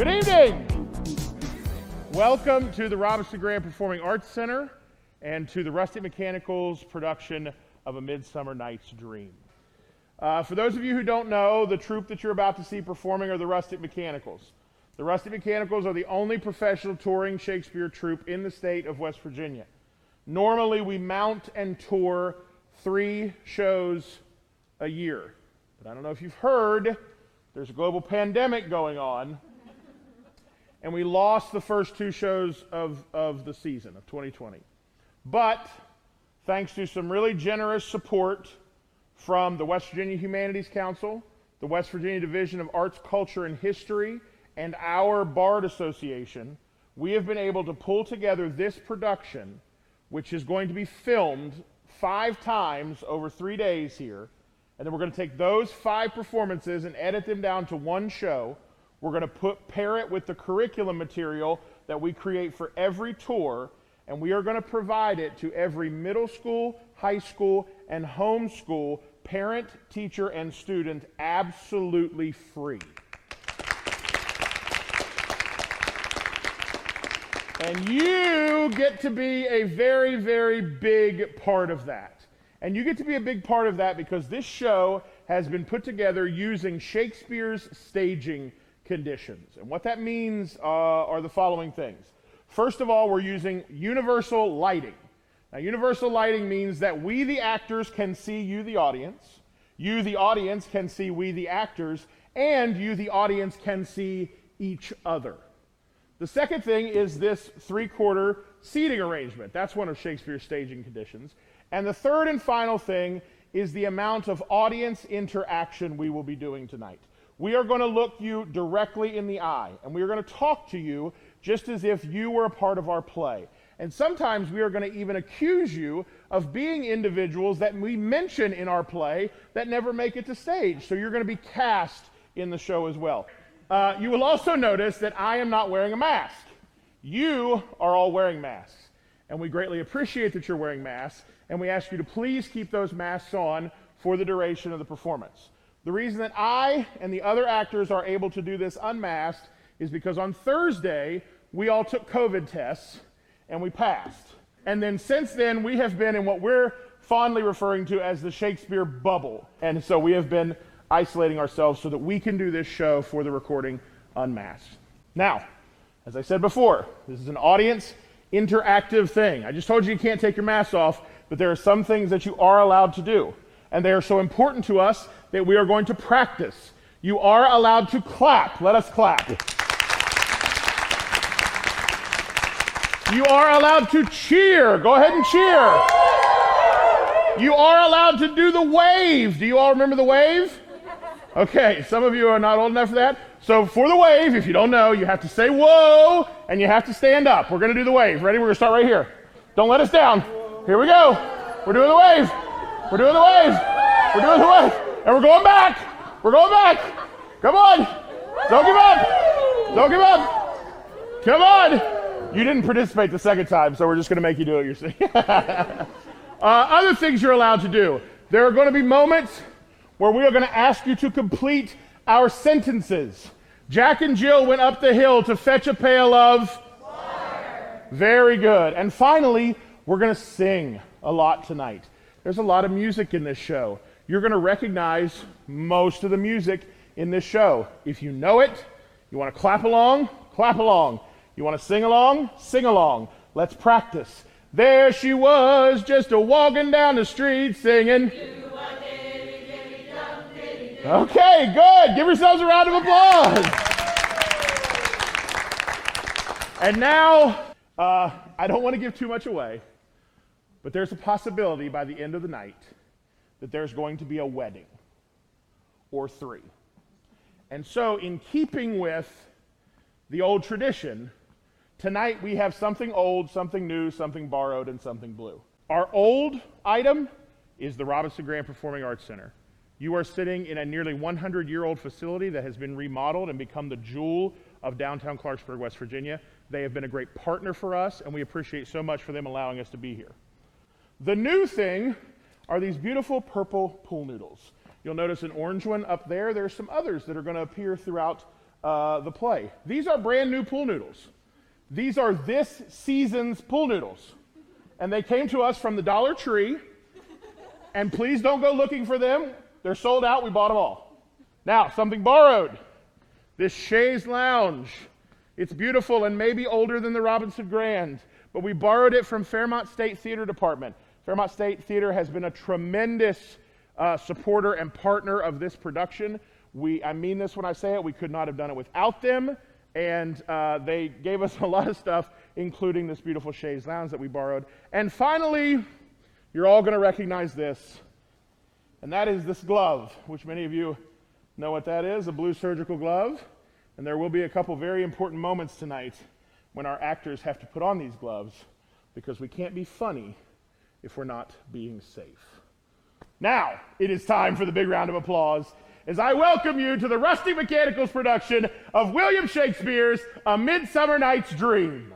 Good evening. Welcome to the Robinson Grand Performing Arts Center and to the Rustic Mechanicals production of A Midsummer Night's Dream. For those of you who don't know, the troupe that you're about to see performing are the Rustic Mechanicals. The Rustic Mechanicals are the only professional touring Shakespeare troupe in the state of West Virginia. Normally, we mount and tour 3 shows a year. But I don't know if you've heard, there's a global pandemic going on, and we lost the first 2 shows of the season of 2020. But thanks to some really generous support from the West Virginia Humanities Council, the West Virginia Division of Arts, Culture, and History, and our Bard Association, we have been able to pull together this production, which is going to be filmed 5 times over 3 days here. And then we're going to take those 5 performances and edit them down to 1 show. We're going to pair it with the curriculum material that we create for every tour, and we are going to provide it to every middle school, high school, and homeschool parent, teacher, and student absolutely free. And you get to be a very, very big part of that. And you get to be a big part of that because this show has been put together using Shakespeare's staging conditions. And what that means are the following things. First of all, we're using universal lighting. Now, universal lighting means that we, the actors, can see you, the audience. You, the audience, can see we, the actors. And you, the audience, can see each other. The second thing is this 3/4 seating arrangement. That's one of Shakespeare's staging conditions. And the third and final thing is the amount of audience interaction we will be doing tonight. We are going to look you directly in the eye, and we are going to talk to you just as if you were a part of our play. And sometimes we are going to even accuse you of being individuals that we mention in our play that never make it to stage. So you're going to be cast in the show as well. You will also notice that I am not wearing a mask. You are all wearing masks, and we greatly appreciate that you're wearing masks, and we ask you to please keep those masks on for the duration of the performance. The reason that I and the other actors are able to do this unmasked is because on Thursday, we all took COVID tests, and we passed. And then since then, we have been in what we're fondly referring to as the Shakespeare bubble. And so we have been isolating ourselves so that we can do this show for the recording unmasked. Now, as I said before, this is an audience interactive thing. I just told you can't take your mask off, but there are some things that you are allowed to do. And they are so important to us that we are going to practice. You are allowed to clap. Let us clap. You are allowed to cheer. Go ahead and cheer. You are allowed to do the wave. Do you all remember the wave? Okay, some of you are not old enough for that. So for the wave, if you don't know, you have to say whoa, and you have to stand up. We're going to do the wave. Ready? We're going to start right here. Don't let us down. Here we go. We're doing the wave. We're doing the wave. We're doing the wave. And we're going back. We're going back. Come on. Don't give up. Don't give up. Come on. You didn't participate the second time, so we're just going to make you do it yourself. Other things you're allowed to do. There are going to be moments where we are going to ask you to complete our sentences. Jack and Jill went up the hill to fetch a pail of water. Very good. And finally, we're going to sing a lot tonight. There's a lot of music in this show. You're going to recognize most of the music in this show. If you know it, you want to clap along, clap along. You want to sing along, sing along. Let's practice. There she was, just a-walking down the street singing. Okay, good. Give yourselves a round of applause. And now, I don't want to give too much away, but there's a possibility by the end of the night that there's going to be a wedding or 3. And so, in keeping with the old tradition, tonight we have something old, something new, something borrowed, and something blue. Our old item is the Robinson Grand Performing Arts Center. You are sitting in a nearly 100-year-old facility that has been remodeled and become the jewel of downtown Clarksburg, West Virginia. They have been a great partner for us, and we appreciate so much for them allowing us to be here. The new thing are these beautiful purple pool noodles. You'll notice an orange one up there. There's some others that are going to appear throughout the play. These are brand new pool noodles. These are this season's pool noodles. And they came to us from the Dollar Tree. And please don't go looking for them. They're sold out. We bought them all. Now, something borrowed. This chaise lounge. It's beautiful and maybe older than the Robinson Grand, but we borrowed it from Fairmont State Theater Department. Fairmont State Theater has been a tremendous supporter and partner of this production. I mean this when I say it. We could not have done it without them, and they gave us a lot of stuff, including this beautiful chaise lounge that we borrowed. And finally, you're all going to recognize this, and that is this glove, which many of you know what that is, a blue surgical glove. And there will be a couple very important moments tonight when our actors have to put on these gloves, because we can't be funny if we're not being safe. Now, it is time for the big round of applause as I welcome you to the Rustic Mechanicals production of William Shakespeare's A Midsummer Night's Dream.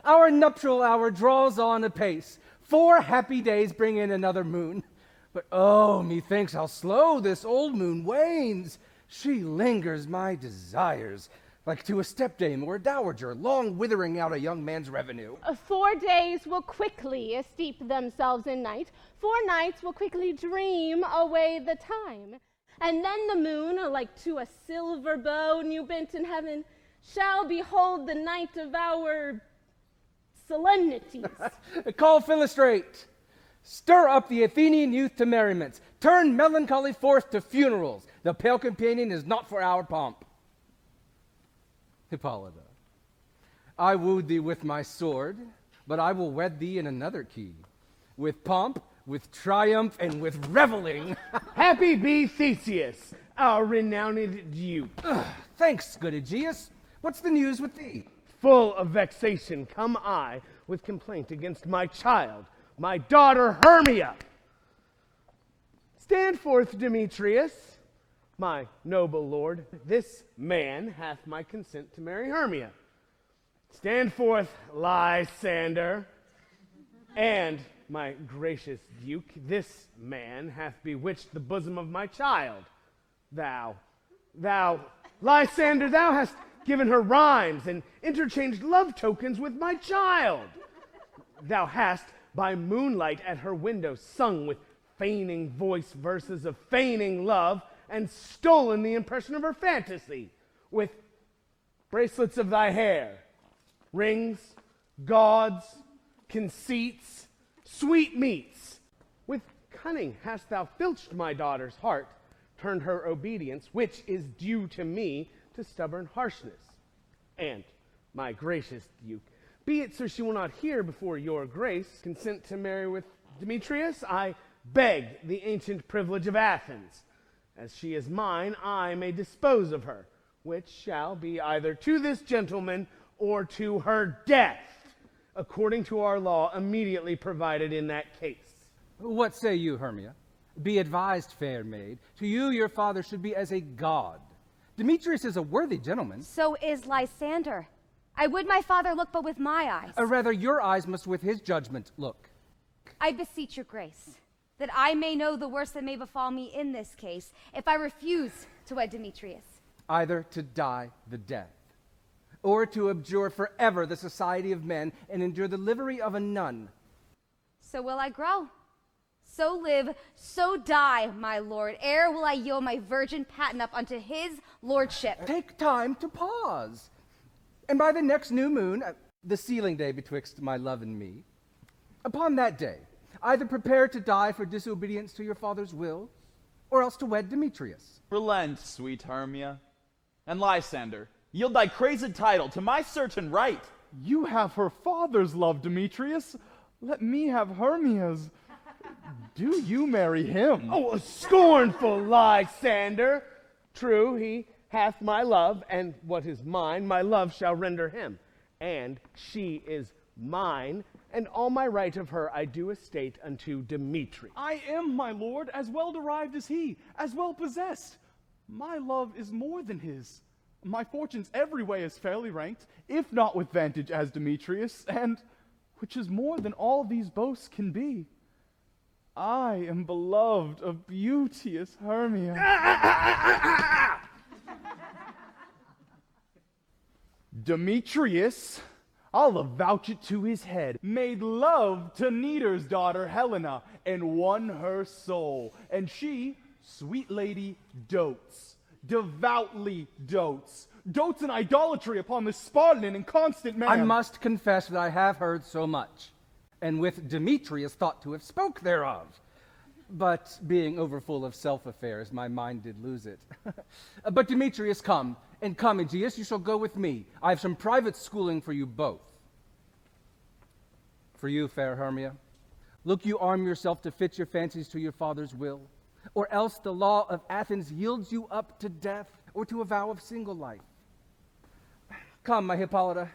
Our nuptial hour draws on apace. 4 happy days bring in another moon. But oh, methinks how slow this old moon wanes. She lingers my desires, like to a stepdame or a dowager, long withering out a young man's revenue. 4 days will quickly steep themselves in night. 4 nights will quickly dream away the time. And then the moon, like to a silver bow new bent in heaven, shall behold the night of our solemnities. Call Philostrate. Stir up the Athenian youth to merriments. Turn melancholy forth to funerals. The pale companion is not for our pomp. Hippolyta, I wooed thee with my sword, but I will wed thee in another key. With pomp, with triumph, and with reveling. Happy be Theseus, our renowned duke. Thanks, good Aegeus. What's the news with thee? Full of vexation come I with complaint against my child, my daughter Hermia. Stand forth, Demetrius, my noble lord. This man hath my consent to marry Hermia. Stand forth, Lysander, and my gracious duke. This man hath bewitched the bosom of my child. Thou, Lysander, thou hast given her rhymes and interchanged love tokens with my child. Thou hast, by moonlight at her window, sung with feigning voice verses of feigning love, and stolen the impression of her fantasy with bracelets of thy hair, rings, gauds, conceits, sweetmeats, with cunning hast thou filched my daughter's heart, turned her obedience, which is due to me, to stubborn harshness. And, my gracious Duke, be it so she will not hear before your grace consent to marry with Demetrius, I beg the ancient privilege of Athens. As she is mine, I may dispose of her, which shall be either to this gentleman or to her death, according to our law immediately provided in that case. What say you, Hermia? Be advised, fair maid. To you your father should be as a god. Demetrius is a worthy gentleman. So is Lysander. I would my father look but with my eyes. Or rather, your eyes must with his judgment look. I beseech your grace, that I may know the worst that may befall me in this case, if I refuse to wed Demetrius. Either to die the death, or to abjure forever the society of men and endure the livery of a nun. So will I grow, so live, so die, my lord, ere will I yield my virgin patent up unto his lordship. Take time to pause. And by the next new moon, the sealing day betwixt my love and me, upon that day, either prepare to die for disobedience to your father's will, or else to wed Demetrius. Relent, sweet Hermia. And Lysander, yield thy crazed title to my certain right. You have her father's love, Demetrius. Let me have Hermia's. Do you marry him? Oh, a scornful Lysander! True, he hath my love, and what is mine, my love shall render him. And she is mine, and all my right of her I do estate unto Demetrius. I am, my lord, as well derived as he, as well possessed. My love is more than his. My fortunes every way is fairly ranked, if not with vantage as Demetrius, and, which is more than all these boasts can be, I am beloved of beauteous Hermia. Demetrius, I'll avouch it to his head, made love to Neater's daughter Helena, and won her soul. And she, sweet lady, dotes, devoutly dotes in idolatry upon this Spartan and inconstant man. I must confess that I have heard so much, and with Demetrius thought to have spoke thereof. But being overfull of self-affairs, my mind did lose it. But Demetrius, come, and come, Aegeus, you shall go with me. I have some private schooling for you both. For you, fair Hermia, look you arm yourself to fit your fancies to your father's will, or else the law of Athens yields you up to death, or to a vow of single life. Come, my Hippolyta.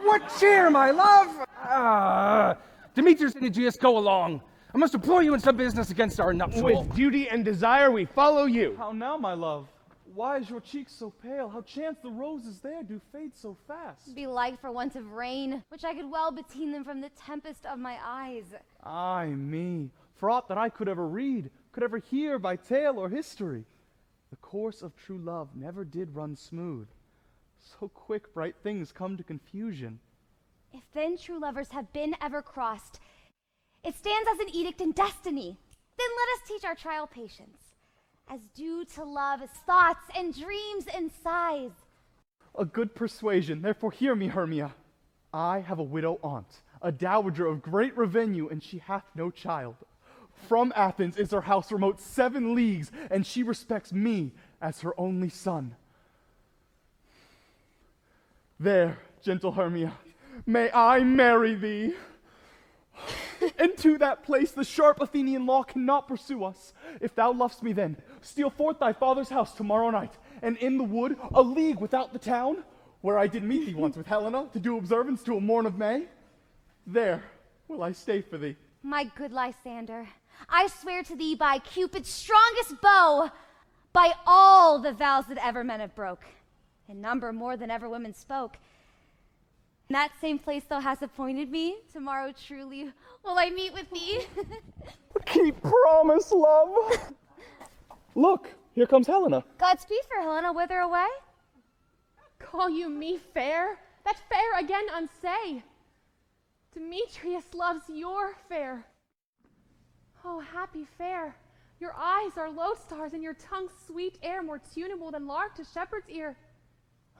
What cheer, my love? Demetrius and Aegeus, go along. I must employ you in some business against our nuptial. With duty and desire we follow you. How now, my love? Why is your cheek so pale? How chance the roses there do fade so fast? Belike for want of rain, which I could well beteen them from the tempest of my eyes. Ay me, for aught that I could ever read, could ever hear by tale or history, the course of true love never did run smooth. So quick bright things come to confusion. If then true lovers have been ever crossed, it stands as an edict in destiny. Then let us teach our trial patience, as due to love as thoughts and dreams and sighs. A good persuasion, therefore hear me, Hermia. I have a widow aunt, a dowager of great revenue, and she hath no child. From Athens is her house remote 7 leagues, and she respects me as her only son. There, gentle Hermia, may I marry thee. And to that place the sharp Athenian law cannot pursue us. If thou lovest me then, steal forth thy father's house tomorrow night, and in the wood, a league without the town, where I did meet thee once with Helena, to do observance to a morn of May. There will I stay for thee. My good Lysander, I swear to thee by Cupid's strongest bow, by all the vows that ever men have broke, in number more than ever women spoke. In that same place thou hast appointed me, tomorrow truly will I meet with thee. Keep promise, love. Look, here comes Helena. Godspeed for Helena, whither away? Call you me fair? That fair again unsay. Demetrius loves your fair. Oh, happy fair, your eyes are lodestars, and your tongue sweet air more tunable than lark to shepherd's ear.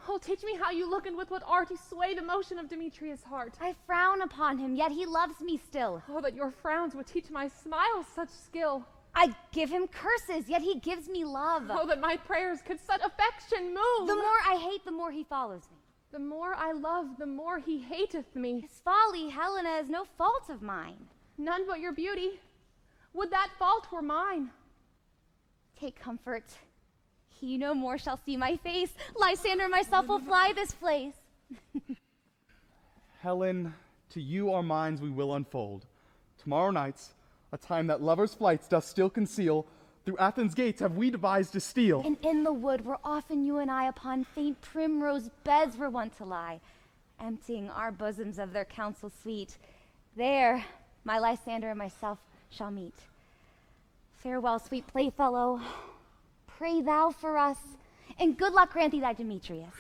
Oh, teach me how you look and with what art you sway the motion of Demetrius' heart. I frown upon him, yet he loves me still. Oh, that your frowns would teach my smiles such skill. I give him curses, yet he gives me love. Oh, that my prayers could such affection move. The more I hate, the more he follows me. The more I love, the more he hateth me. His folly, Helena, is no fault of mine. None but your beauty. Would that fault were mine. Take comfort. He no more shall see my face. Lysander and myself will fly this place. Helen, to you our minds we will unfold. Tomorrow night's, a time that lovers' flights doth still conceal, through Athens' gates have we devised to steal. And in the wood where often you and I upon faint primrose beds were wont to lie, emptying our bosoms of their counsel sweet. There my Lysander and myself shall meet. Farewell, sweet playfellow. Pray thou for us, and good luck grant thee thy Demetrius.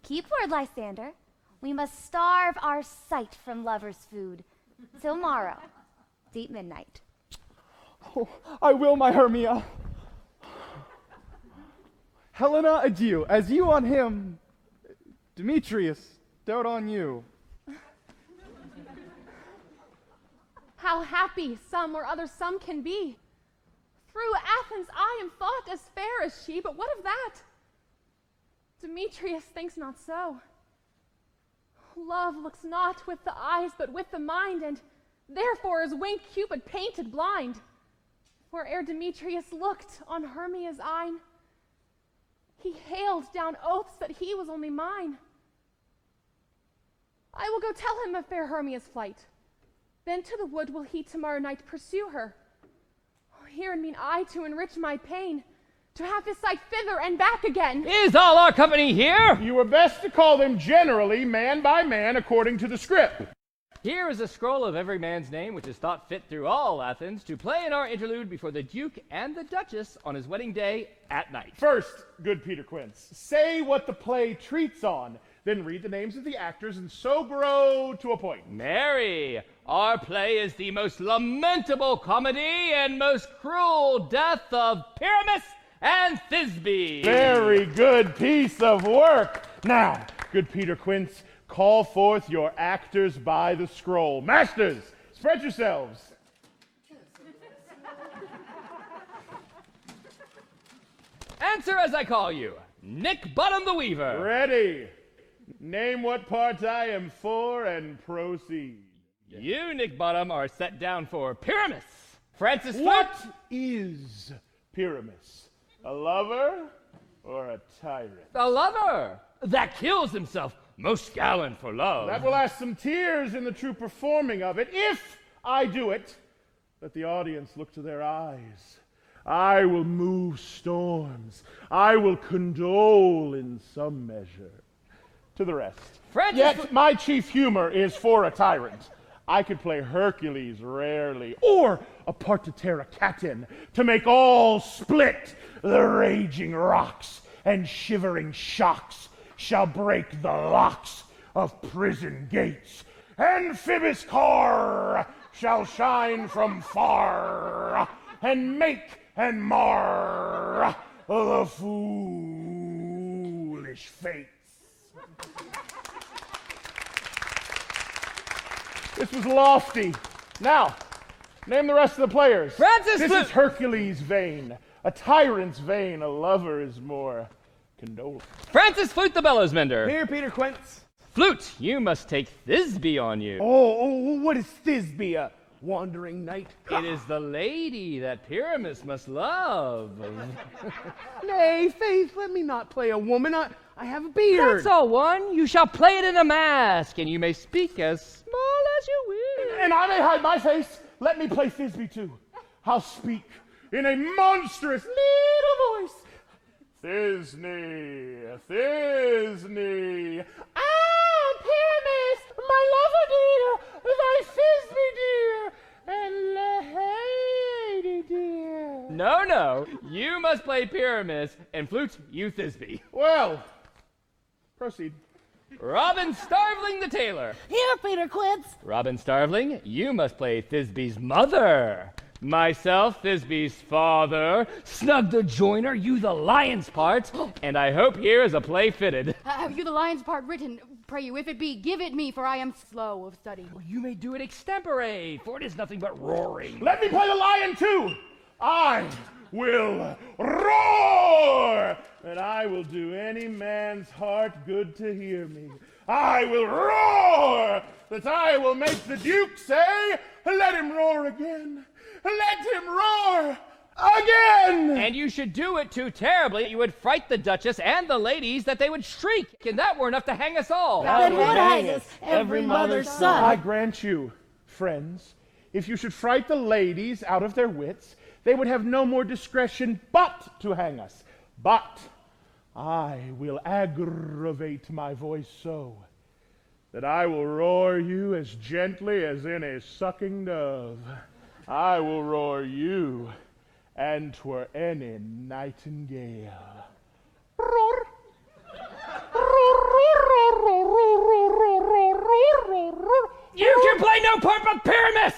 Keep word, Lysander. We must starve our sight from lovers' food. Till morrow, deep midnight. Oh, I will, my Hermia. Helena, adieu. As you on him, Demetrius, doubt on you. How happy some or other some can be. Through Athens I am thought as fair as she, but what of that? Demetrius thinks not so. Love looks not with the eyes, but with the mind, and therefore is winged Cupid painted blind. For ere Demetrius looked on Hermia's eyne, he hailed down oaths that he was only mine. I will go tell him of fair Hermia's flight. Then to the wood will he tomorrow night pursue her. Oh, herein mean I to enrich my pain, to have his sight thither and back again. Is all our company here? You were best to call them generally, man by man, according to the script. Here is a scroll of every man's name, which is thought fit through all Athens, to play in our interlude before the Duke and the Duchess on his wedding day at night. First, good Peter Quince, say what the play treats on, then read the names of the actors, and so grow to a point. Mary, our play is the most lamentable comedy and most cruel death of Pyramus and Thisbe. Very good piece of work. Now, good Peter Quince, call forth your actors by the scroll. Masters, spread yourselves. Answer as I call you. Nick Bottom the Weaver. Ready. Name what part I am for and proceed. You, Nick Bottom, are set down for Pyramus. Francis What Flute. is Pyramus? A lover or a tyrant? A lover that kills himself, most gallant for love. That will ask some tears in the true performing of it. If I do it, let the audience look to their eyes. I will move storms. I will condole in some measure. To the rest. Yet my chief humor is for a tyrant. I could play Hercules rarely, or a part to tear a cat in, to make all split. The raging rocks and shivering shocks shall break the locks of prison gates. Amphibious car shall shine from far, and make and mar the foolish fates. This was lofty. Now, name the rest of the players. Francis This Flute. is Hercules' vein. A tyrant's vein, a lover is more condolent. Francis Flute the bellows mender. Here, Peter Quince. Flute, you must take Thisbe on you. Oh, what is Thisbe, a wandering knight? It is the lady that Pyramus must love. Nay, faith, let me not play a woman. I have a beard. That's all one. You shall play it in a mask, and you may speak as small as you will. And I may hide my face. Let me play Thisbe too. I'll speak in a monstrous little voice. Thisbe, Thisbe. Ah, Pyramus, my lover dear, thy Thisbe dear, and lady dear. No, you must play Pyramus, and Flute, you Thisbe. Well, proceed. Robin Starveling the tailor. Here, Peter Quince. Robin Starveling, you must play Thisbe's mother. Myself, Thisbe's father, Snug the joiner, you the lion's part, and I hope here is a play fitted. Have you the lion's part written? Pray you, if it be, give it me, for I am slow of study. You may do it extempore, for it is nothing but roaring. Let me play the lion too. I will roar, and I will do any man's heart good to hear me. I will roar, that I will make the Duke say, let him roar again. Let him roar again! And you should do it too terribly. You would fright the Duchess and the ladies that they would shriek, and that were enough to hang us all. That would hang us, every mother's son. I grant you, friends, if you should fright the ladies out of their wits, they would have no more discretion but to hang us. But I will aggravate my voice so that I will roar you as gently as in a sucking dove. I will roar you, and 'twere any nightingale. Roar. You can play no part but Pyramus!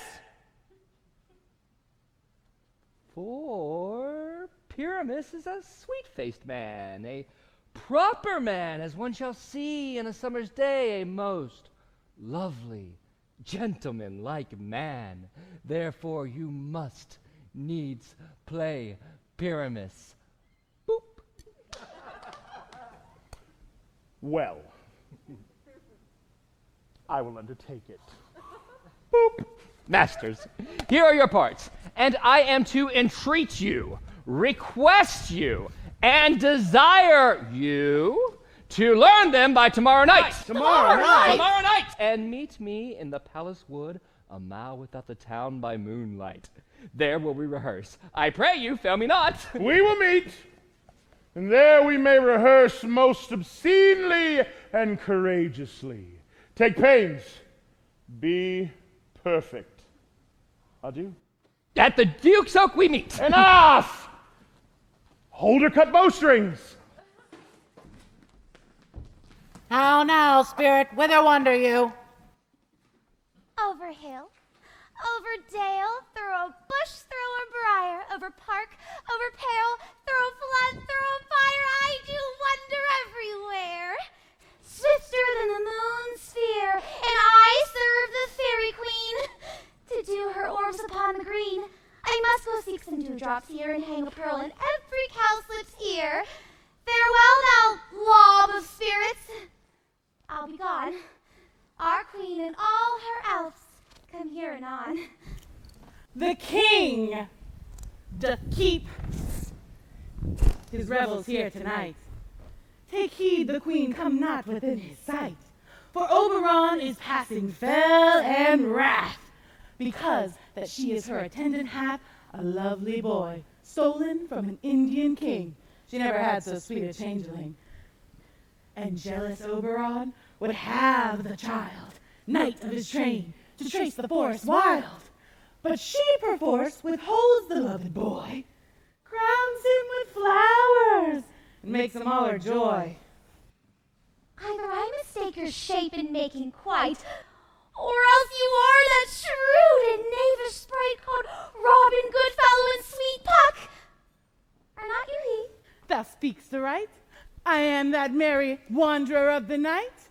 For Pyramus is a sweet-faced man, a proper man, as one shall see in a summer's day, a most lovely, gentleman-like man. Therefore you must needs play Pyramus. Boop. Well, I will undertake it. Boop. Masters, here are your parts, and I am to entreat you, request you, and desire you to learn them by tomorrow night. Tomorrow night? Tomorrow night! And meet me in the palace wood, a mile without the town by moonlight. There will we rehearse. I pray you, fail me not. We will meet, and there we may rehearse most obscenely and courageously. Take pains. Be perfect. Adieu. At the Duke's Oak we meet. Enough! Hold or cut bowstrings. How now, spirit, whither wander you? Over hill, over dale, through a bush, through a briar, over park, over pale, through a flood, through a fire, I do wander everywhere. Swifter than the moon's sphere, and I serve the fairy queen. To do her orbs upon the green, I must go seek some dewdrops here and hang a pearl in every cowslip's ear. Farewell now, lob of spirits. I'll be gone. Our queen and all her elves come here anon. The king doth keep his revels here tonight. Take heed the queen come not within his sight, for Oberon is passing fell and wrath, because that she is her attendant hath a lovely boy, stolen from an Indian king. She never had so sweet a changeling. And jealous Oberon would have the child, knight of his train, to trace the forest wild. But she perforce withholds the loved boy, crowns him with flowers, and makes him all her joy. Either I mistake your shape in making quite, or else you are that shrewd and knavish sprite called Robin Goodfellow and Sweet Puck. Are not you he? Thou speak'st aright. I am that merry wanderer of the night.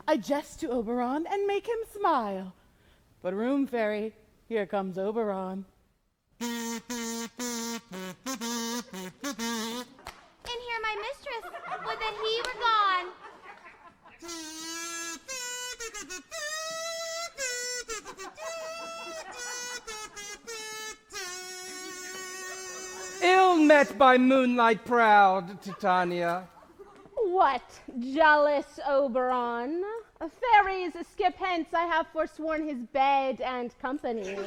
I jest to Oberon and make him smile. But room, fairy, here comes Oberon. And here my mistress, would that he were gone. Ill met by moonlight proud, Titania. What, jealous Oberon? Fairies, skip hence, I have forsworn his bed and company.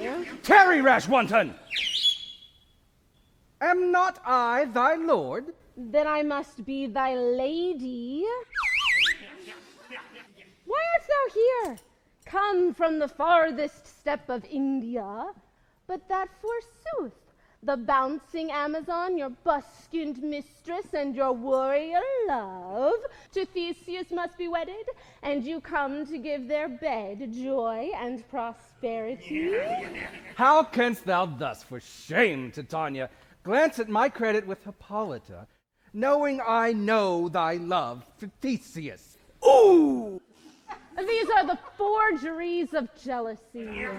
Tarry, rash wanton! Am not I thy lord? Then I must be thy lady. Why art thou here? Come from the farthest step of India, but that forsooth The bouncing Amazon, your buskined mistress, and your warrior love, to Theseus must be wedded, and you come to give their bed joy and prosperity. How canst thou thus, for shame, Titania, glance at my credit with Hippolyta, knowing I know thy love for Theseus? Ooh! These are the forgeries of jealousy. And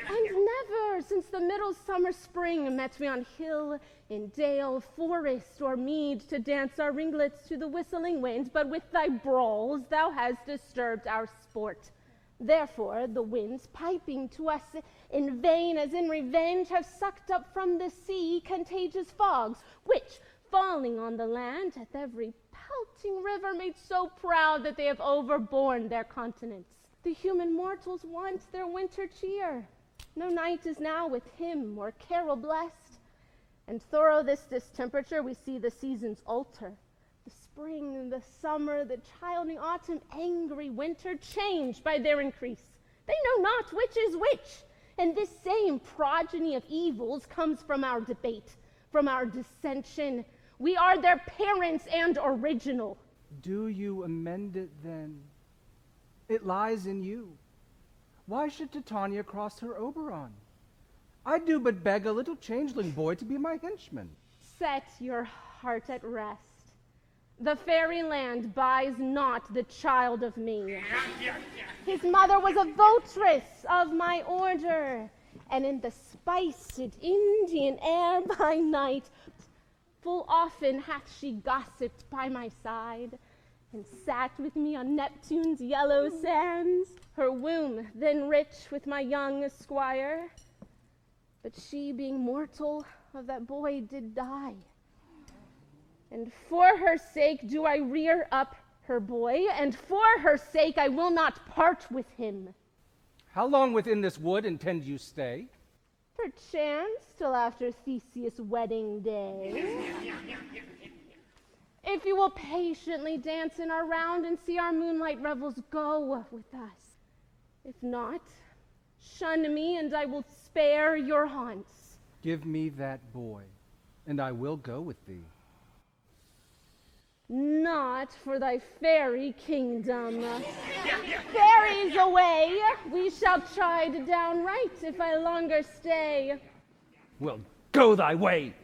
never since the middle summer spring met we on hill, in dale, forest, or mead to dance our ringlets to the whistling wind, but with thy brawls thou hast disturbed our sport. Therefore the winds piping to us in vain as in revenge have sucked up from the sea contagious fogs, which, falling on the land, hath every pelting river made so proud that they have overborne their continents. The human mortals want their winter cheer. No night is now with hymn or carol blessed. And thorough this distemperature, we see the seasons alter. The spring, the summer, the childing autumn, angry winter, changed by their increase. They know not which is which. And this same progeny of evils comes from our debate, from our dissension. We are their parents and original. Do you amend it then? It lies in you. Why should Titania cross her Oberon? I do but beg a little changeling boy to be my henchman. Set your heart at rest. The fairy land buys not the child of me. His mother was a votress of my order, and in the spiced Indian air by night, full often hath she gossiped by my side, and sat with me on Neptune's yellow sands, her womb then rich with my young esquire. But she, being mortal, of that boy did die. And for her sake do I rear up her boy, and for her sake I will not part with him. How long within this wood intend you stay? Perchance till after Theseus' wedding day. If you will patiently dance in our round and see our moonlight revels go with us. If not, shun me and I will spare your haunts. Give me that boy, and I will go with thee. Not for thy fairy kingdom. Fairies away, we shall chide downright if I longer stay. Well, go thy way.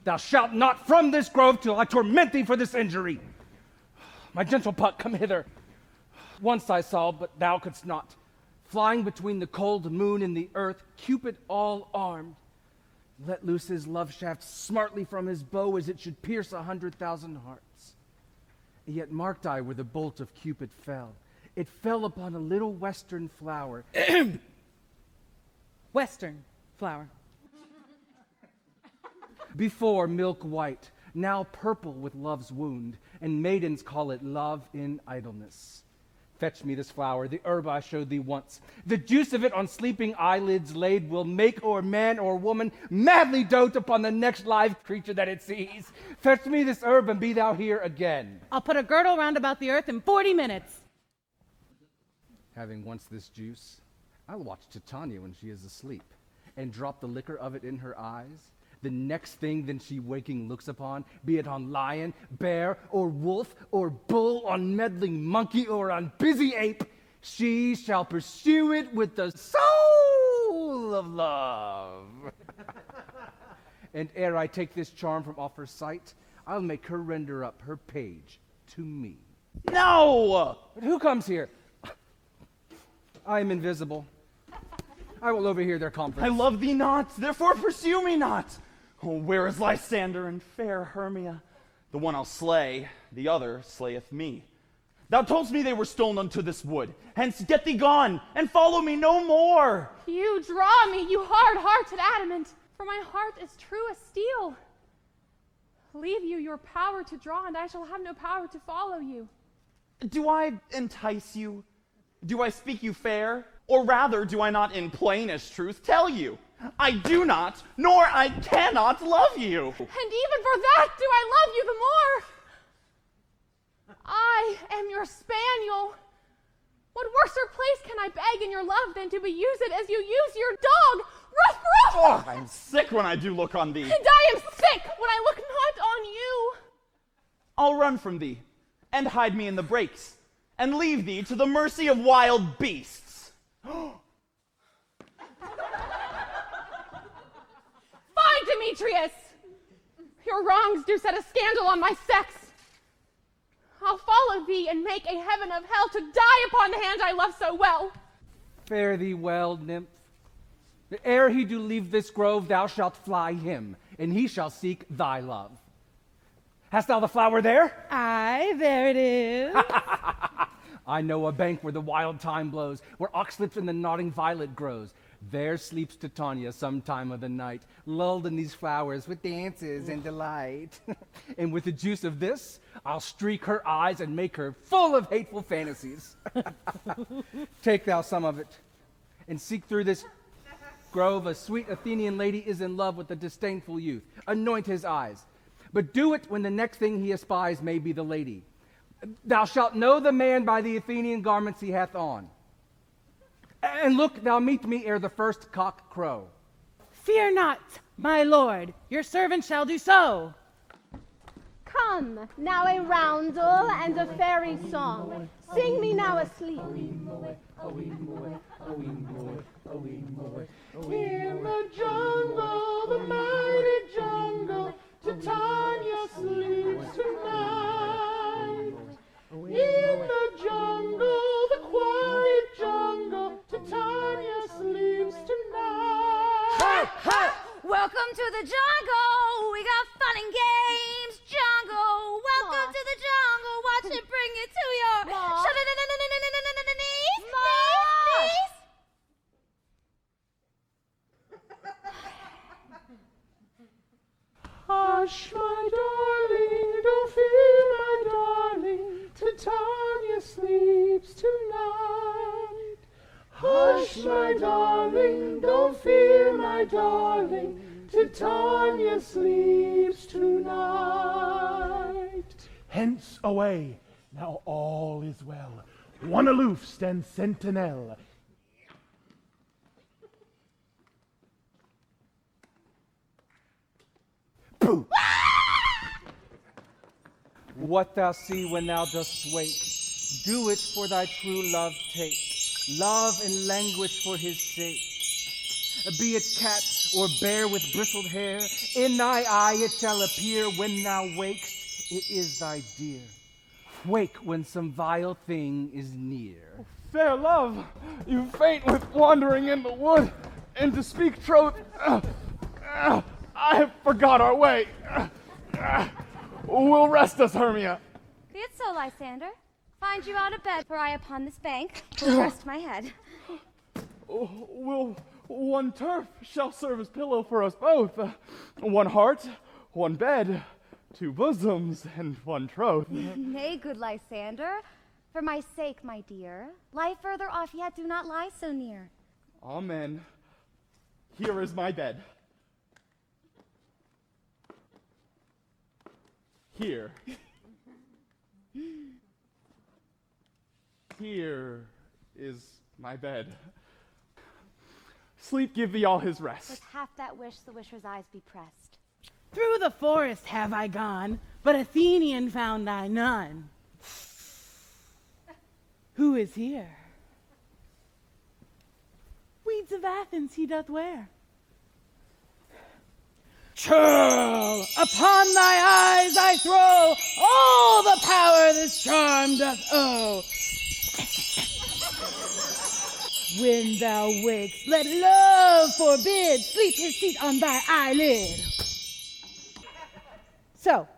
Thou shalt not from this grove till I torment thee for this injury. My gentle Puck, come hither. Once I saw, but thou couldst not. Flying between the cold moon and the earth, Cupid all armed, let loose his love shaft smartly from his bow as it should pierce 100,000 hearts. Yet marked I where the bolt of Cupid fell. It fell upon a little western flower. Western flower. Before milk white, now purple with love's wound, and maidens call it love in idleness. Fetch me this flower, the herb I showed thee once. The juice of it on sleeping eyelids laid will make or man or woman madly dote upon the next live creature that it sees. Fetch me this herb and be thou here again. I'll put a girdle round about the earth in 40 minutes. Having once this juice, I'll watch Titania when she is asleep, and drop the liquor of it in her eyes. The next thing then she waking looks upon, be it on lion, bear, or wolf, or bull, on meddling monkey, or on busy ape, she shall pursue it with the soul of love. And ere I take this charm from off her sight, I'll make her render up her page to me. No! But who comes here? I am invisible. I will overhear their conference. I love thee not, therefore pursue me not. Oh, where is Lysander and fair Hermia? The one I'll slay, the other slayeth me. Thou toldst me they were stolen unto this wood. Hence get thee gone, and follow me no more. You draw me, you hard-hearted adamant, for my heart is true as steel. Leave you your power to draw, and I shall have no power to follow you. Do I entice you? Do I speak you fair? Or rather, do I not in plainest truth tell you? I do not, nor I cannot love you. And even for that do I love you the more. I am your spaniel. What worser place can I beg in your love than to be used as you use your dog? Oh, I'm sick when I do look on thee. And I am sick when I look not on you. I'll run from thee, and hide me in the brakes, and leave thee to the mercy of wild beasts. Fie, Demetrius! Your wrongs do set a scandal on my sex. I'll follow thee and make a heaven of hell to die upon the hand I love so well. Fare thee well, nymph. Ere he do leave this grove, thou shalt fly him, and he shall seek thy love. Hast thou the flower there? Aye, there it is. I know a bank where the wild thyme blows, where oxlips and the nodding violet grows. There sleeps Titania some time of the night, lulled in these flowers with dances and delight. And with the juice of this, I'll streak her eyes and make her full of hateful fantasies. Take thou some of it, and seek through this grove. A sweet Athenian lady is in love with a disdainful youth. Anoint his eyes. But do it when the next thing he espies may be the lady. Thou shalt know the man by the Athenian garments he hath on. And look, thou meet me ere the first cock crow. Fear not, my lord, your servant shall do so. Come, now a roundel and a fairy song. Sing me now asleep. In the jungle, the mighty jungle, Titania sleeps tonight. In the jungle, the quiet jungle, Titania sleeps tonight. Ha, ha! Welcome to the jungle. We got fun and games. Jungle. Welcome to the jungle. Watch it bring you to your knees. Knees. Hush, my darling, don't fear, my darling, Titania sleeps tonight. Hush, my darling, don't fear, my darling, Titania sleeps tonight. Hence away, now all is well. One aloof stands sentinel. Pooh! What thou see when thou dost wake, do it for thy true love take. Love and languish for his sake. Be it cat or bear with bristled hair, in thy eye it shall appear. When thou wakest, it is thy dear. Wake when some vile thing is near. Fair love, you faint with wandering in the wood, and to speak troth, I have forgot our way. Will rest us, Hermia. Be it so, Lysander. Find you out of bed, for I upon this bank will rest my head. Will one turf shall serve as pillow for us both. One heart, one bed, two bosoms, and one troth. Nay, good Lysander, for my sake, my dear, lie further off, yet do not lie so near. Amen. Here is my bed. Here. Here is my bed. Sleep give thee all his rest. With half that wish, the wisher's eyes be pressed. Through the forest have I gone, but Athenian found I none. Who is here? Weeds of Athens he doth wear. Churl, upon thy eyes I throw all the power this charm doth owe. When thou wakes, let love forbid sleep his seat on thy eyelid. So,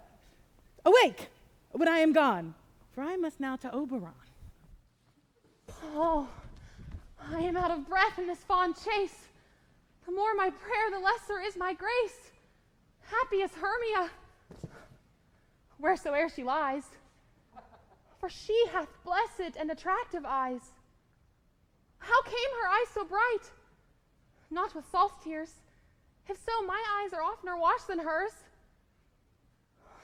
awake when I am gone, for I must now to Oberon. Oh, I am out of breath in this fond chase. The more my prayer, the lesser is my grace. Happy is Hermia, wheresoe'er she lies, for she hath blessed and attractive eyes. How came her eyes so bright? Not with false tears. If so, my eyes are oftener washed than hers.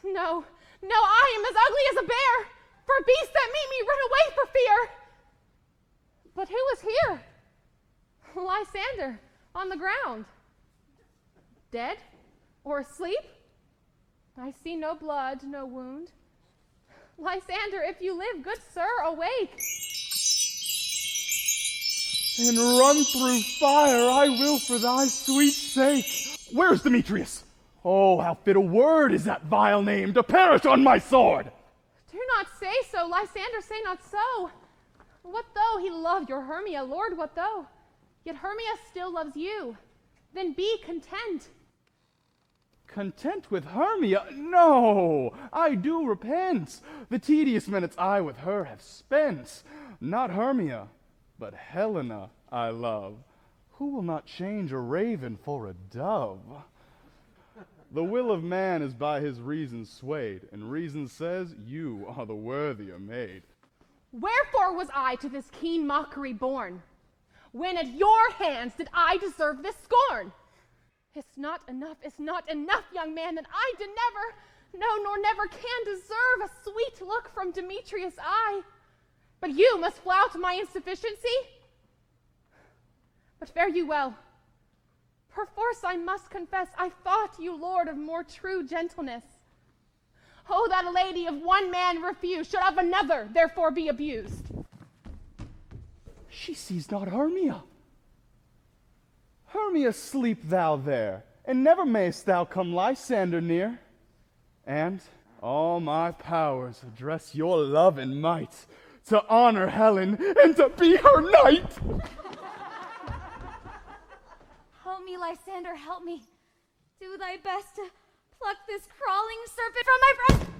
No, I am as ugly as a bear, for beasts that meet me run away for fear. But who is here? Lysander, On the ground. Dead? Or asleep? I see no blood, no wound. Lysander, if you live, good sir, awake. And run through fire I will for thy sweet sake. Where's Demetrius? Oh, how fit a word is that vile name to perish on my sword! Do not say so, Lysander, say not so. What though he loved your Hermia, Lord, what though? Yet Hermia still loves you. Then be content. Content with Hermia? No, I do repent. The tedious minutes I with her have spent. Not Hermia, but Helena I love. Who will not change a raven for a dove? The will of man is by his reason swayed, and reason says you are the worthier maid. Wherefore was I to this keen mockery born? When at your hands did I deserve this scorn? It's not enough, young man, that I did never, no, nor never can deserve a sweet look from Demetrius' eye. But you must flout my insufficiency? But fare you well. Perforce I must confess, I thought you lord of more true gentleness. Oh, that a lady of one man refused should of another therefore be abused. She sees not Hermia. Hermia, sleep thou there, and never mayst thou come Lysander near. And all my powers address your love and might to honor Helen and to be her knight. Help me, Lysander, help me. Do thy best to pluck this crawling serpent from my breast.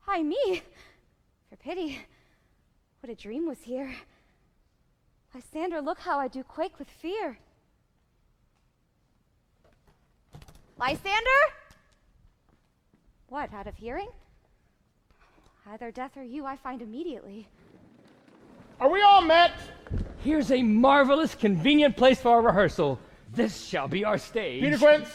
Ay me, for pity, what a dream was here. Lysander, look how I do quake with fear. Lysander? What, out of hearing? Either death or you I find immediately. Are we all met? Here's a marvelous, convenient place for our rehearsal. This shall be our stage. Peter Quince,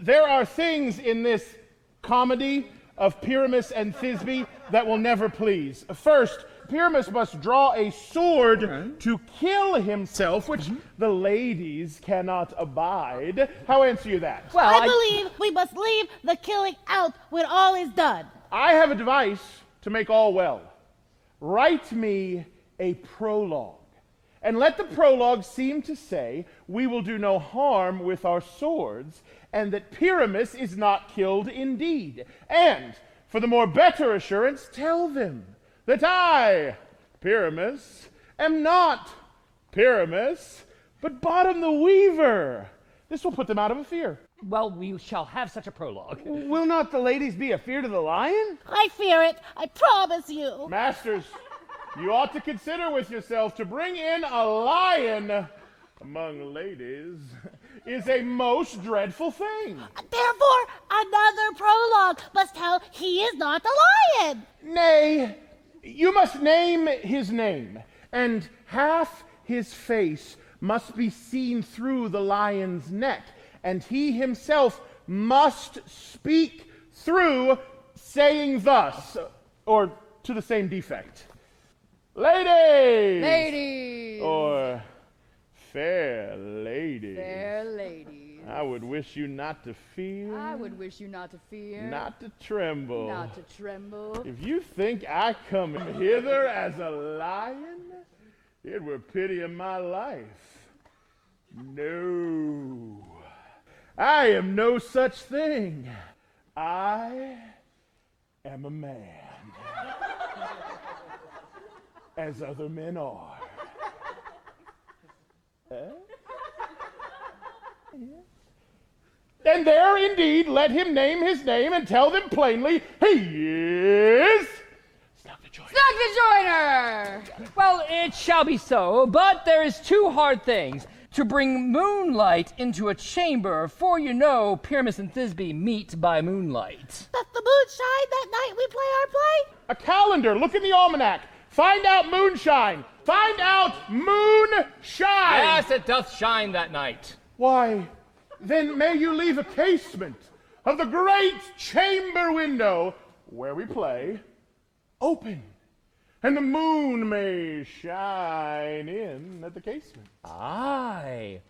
there are things in this comedy of Pyramus and Thisbe that will never please. First, Pyramus must draw a sword to kill himself, which the ladies cannot abide. How answer you that? Well, I believe we must leave the killing out when all is done. I have a device to make all well. Write me a prologue, and let the prologue seem to say we will do no harm with our swords, and that Pyramus is not killed indeed. And, for the more better assurance, tell them that I, Pyramus, am not Pyramus, but Bottom the Weaver. This will put them out of a fear. Well, we shall have such a prologue. Will not the ladies be afeard of the lion? I fear it, I promise you. Masters, you ought to consider with yourself to bring in a lion among ladies is a most dreadful thing. Therefore, another prologue must tell he is not the lion. Nay, you must name his name, and half his face must be seen through the lion's neck, and he himself must speak through, saying thus, or to the same defect. Ladies! Ladies! Or fair ladies. Fair ladies. I would wish you not to fear. I would wish you not to fear. Not to tremble. Not to tremble. If you think I come hither as a lion, it were pity of my life. No. I am no such thing. I am a man. As other men are. And there indeed let him name his name and tell them plainly he is Snug the Joiner. Snug the Joiner! Well, it shall be so, but there is two hard things. To bring moonlight into a chamber, for you know Pyramus and Thisbe meet by moonlight. Doth the moon shine that night we play our play? A calendar, look in the almanac. Find out moonshine. Find out moonshine. Yes, it doth shine that night. Why, then may you leave a casement of the great chamber window where we play open, and the moon may shine in at the casement. Aye,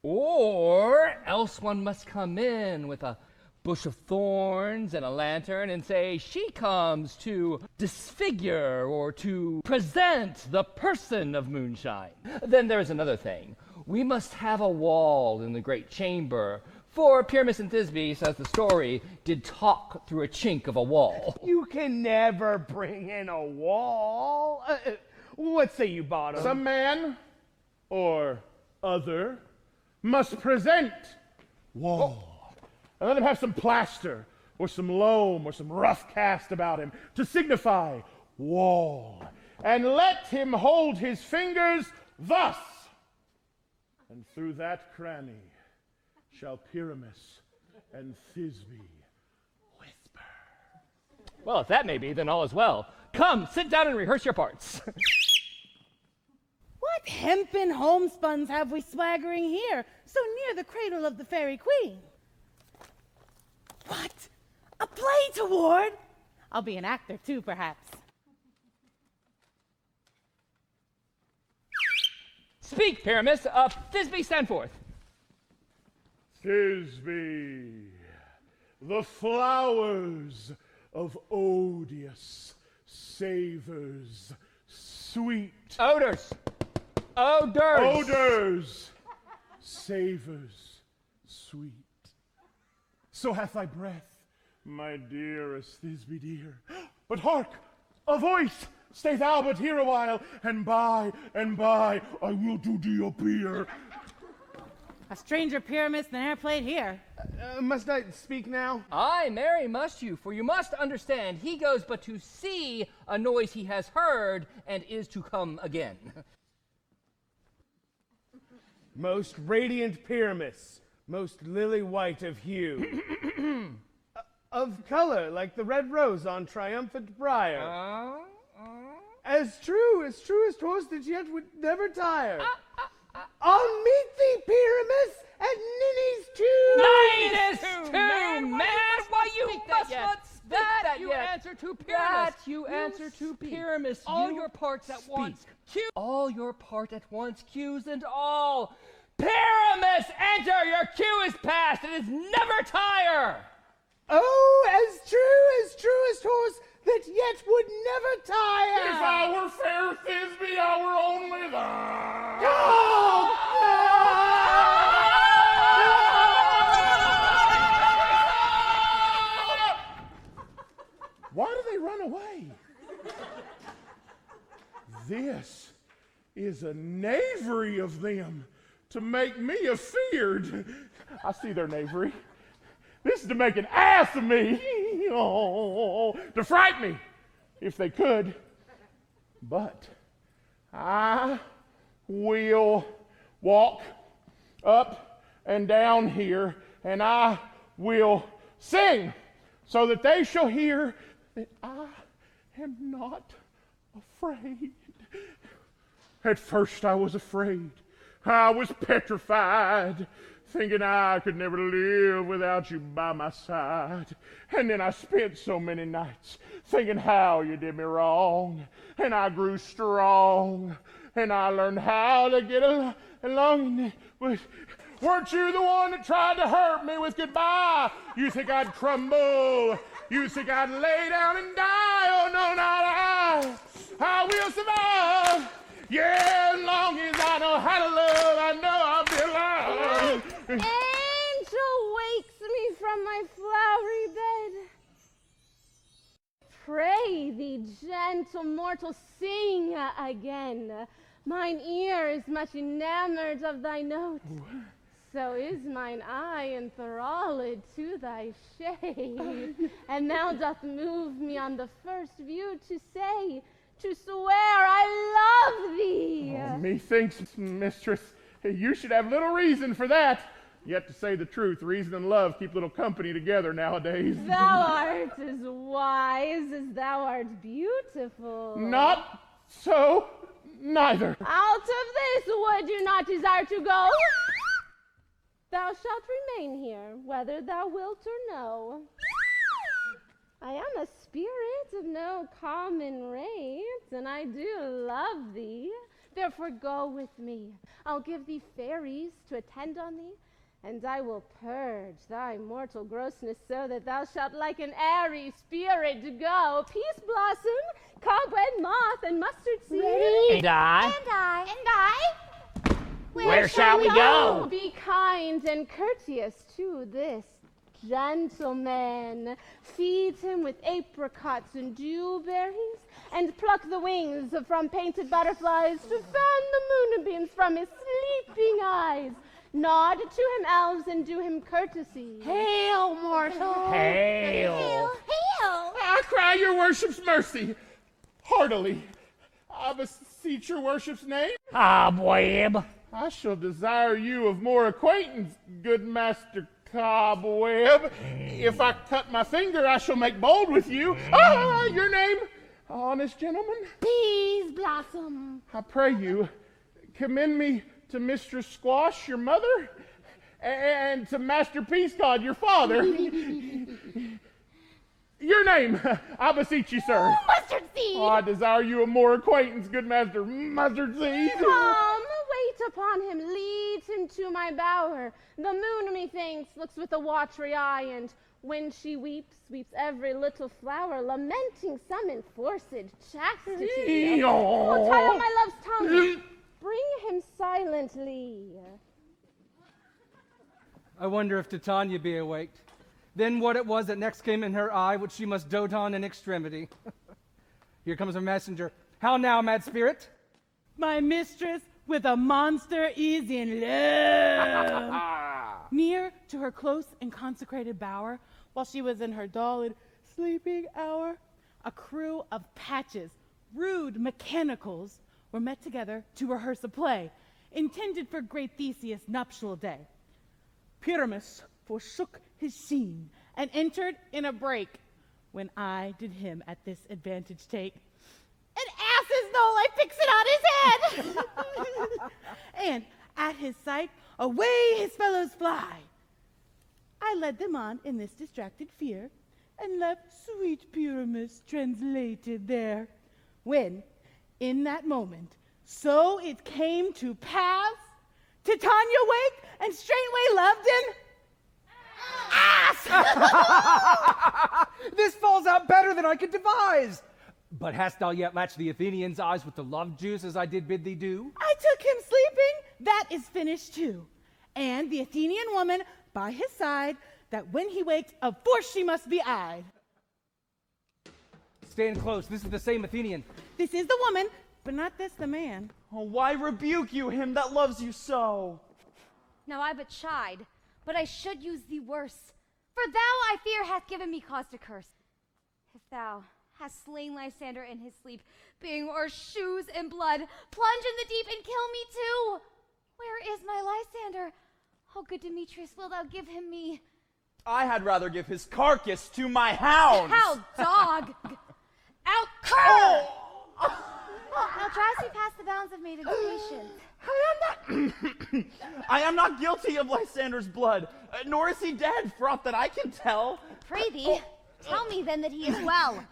Or else one must come in with a bush of thorns and a lantern and say she comes to disfigure or to present the person of moonshine. Then there's another thing. We must have a wall in the great chamber, for Pyramus and Thisbe, says the story, did talk through a chink of a wall. You can never bring in a wall. What say you, Bottom? Some man or other must present wall. And let him have some plaster or some loam or some rough cast about him to signify wall. And let him hold his fingers thus. And through that cranny shall Pyramus and Thisbe whisper. Well, if that may be, then all is well. Come, sit down and rehearse your parts. What hempen homespuns have we swaggering here, so near the cradle of the fairy queen? What? A play toward? I'll be an actor too, perhaps. Speak, Pyramus. Thisbe, stand forth. Thisbe, the flowers of odious savors, sweet. Odors. Odors, savors, sweet. So hath thy breath, my dearest Thisbe dear. But hark, a voice! Stay thou but here a while, and by I will to thee appear. A stranger Pyramus than e'er played here. Must I speak now? Aye, marry must you, for you must understand, he goes but to see a noise he has heard, and is to come again. Most radiant Pyramus, most lily white of hue, of color like the red rose on triumphant briar. As true as horse that yet would never tire. I'll meet thee, Pyramus, at Ninny's tomb. Ninny's tomb, man! Why you must not speak that you yet. answer to Pyramus. That you answer to Pyramus. All You your parts at speak. once. All your part at once, cues and all. Pyramus, enter! Your cue is past. It is never tire. Oh, as truest horse that yet would never tire. If I were fair Thisbe, I were only thine. Why do they run away? This is a knavery of them to make me afeared. I see their knavery. This is to make an ass of me, to fright me, if they could. But I will walk up and down here, and I will sing, so that they shall hear that I am not afraid. At first I was afraid. I was petrified, thinking I could never live without you by my side. And then I spent so many nights thinking how you did me wrong. And I grew strong, and I learned how to get along. But weren't you the one that tried to hurt me with goodbye? You think I'd crumble? You think I'd lay down and die? Oh, no, not I. I will survive. Yeah, as long as I know how to love, I know I'll be alive. Angel wakes me from my flowery bed. Pray thee, gentle mortal, sing again. Mine ear is much enamored of thy note. So is mine eye enthralled to thy shade. And thou doth move me on the first view to say, to swear I love thee. Oh, methinks, mistress, you should have little reason for that. Yet to say the truth, reason and love keep little company together nowadays. Thou art as wise as thou art beautiful. Not so, neither. Out of this would you not desire to go? Thou shalt remain here, whether thou wilt or no. I am a spirit of no common race, and I do love thee. There Therefore go with me. I'll give thee fairies to attend on thee, and I will purge thy mortal grossness so that thou shalt like an airy spirit go. Peace blossom, cobweb moth, and mustard seed. And I? And I? Where shall we go? Be kind and courteous to this gentleman. Feed him with apricots and dewberries, and pluck the wings from painted butterflies to fan the moonbeams from his sleeping eyes. Nod to him, elves, and do him courtesy. Hail, mortal. Hail. I cry your worship's mercy, heartily. I beseech your worship's name. Cobweb. I shall desire you of more acquaintance, good Master Cobweb. If I cut my finger, I shall make bold with you. Your name, honest gentleman? Peace blossom. I pray you, commend me to Mistress Squash, your mother, and to Master Peace God, your father. Your name, I beseech you, sir. Mustard seed. I desire you of more acquaintance, good Master Mustard Seed. Come, wait upon him, lead him to my bower. The moon, methinks, looks with a watery eye, and when she weeps, weeps every little flower, lamenting some enforced chastity. Oh, tie on my love's tongue. Bring him silently. I wonder if Titania be awake. Then what it was that next came in her eye, which she must dote on in extremity. Here comes her messenger. How now, mad spirit? My mistress with a monster is in love. Near to her close and consecrated bower, while she was in her dull and sleeping hour, a crew of patches, rude mechanicals, were met together to rehearse a play intended for great Theseus' nuptial day. Pyramus forsook his scene and entered in a break, when I did him at this advantage take an ass's knoll I fix it on his head. And at his sight away his fellows fly. I led them on in this distracted fear, and left sweet Pyramus translated there, when in that moment so it came to pass, Titania waked and straightway loved an ass. This falls out better than I could devise. But hast thou yet latched the Athenian's eyes with the love juice as I did bid thee do? I took him sleeping, that is finished too. And the Athenian woman by his side, that when he waked, of force she must be eyed. Stand close, this is the same Athenian. This is the woman, but not this the man. Oh, why rebuke you him that loves you so? Now I but chide, but I should use thee worse. For thou, I fear, hath given me cause to curse. If thou hast slain Lysander in his sleep, being o'er shoes and blood, plunge in the deep and kill me too. Where is my Lysander? Oh, good Demetrius, wilt thou give him me? I had rather give his carcass to my hounds. How, dog! Out, cur! Now drives me past the bounds of maiden's patience. I am not guilty of Lysander's blood, nor is he dead, for aught that I can tell. Pray thee, tell me then that he is well.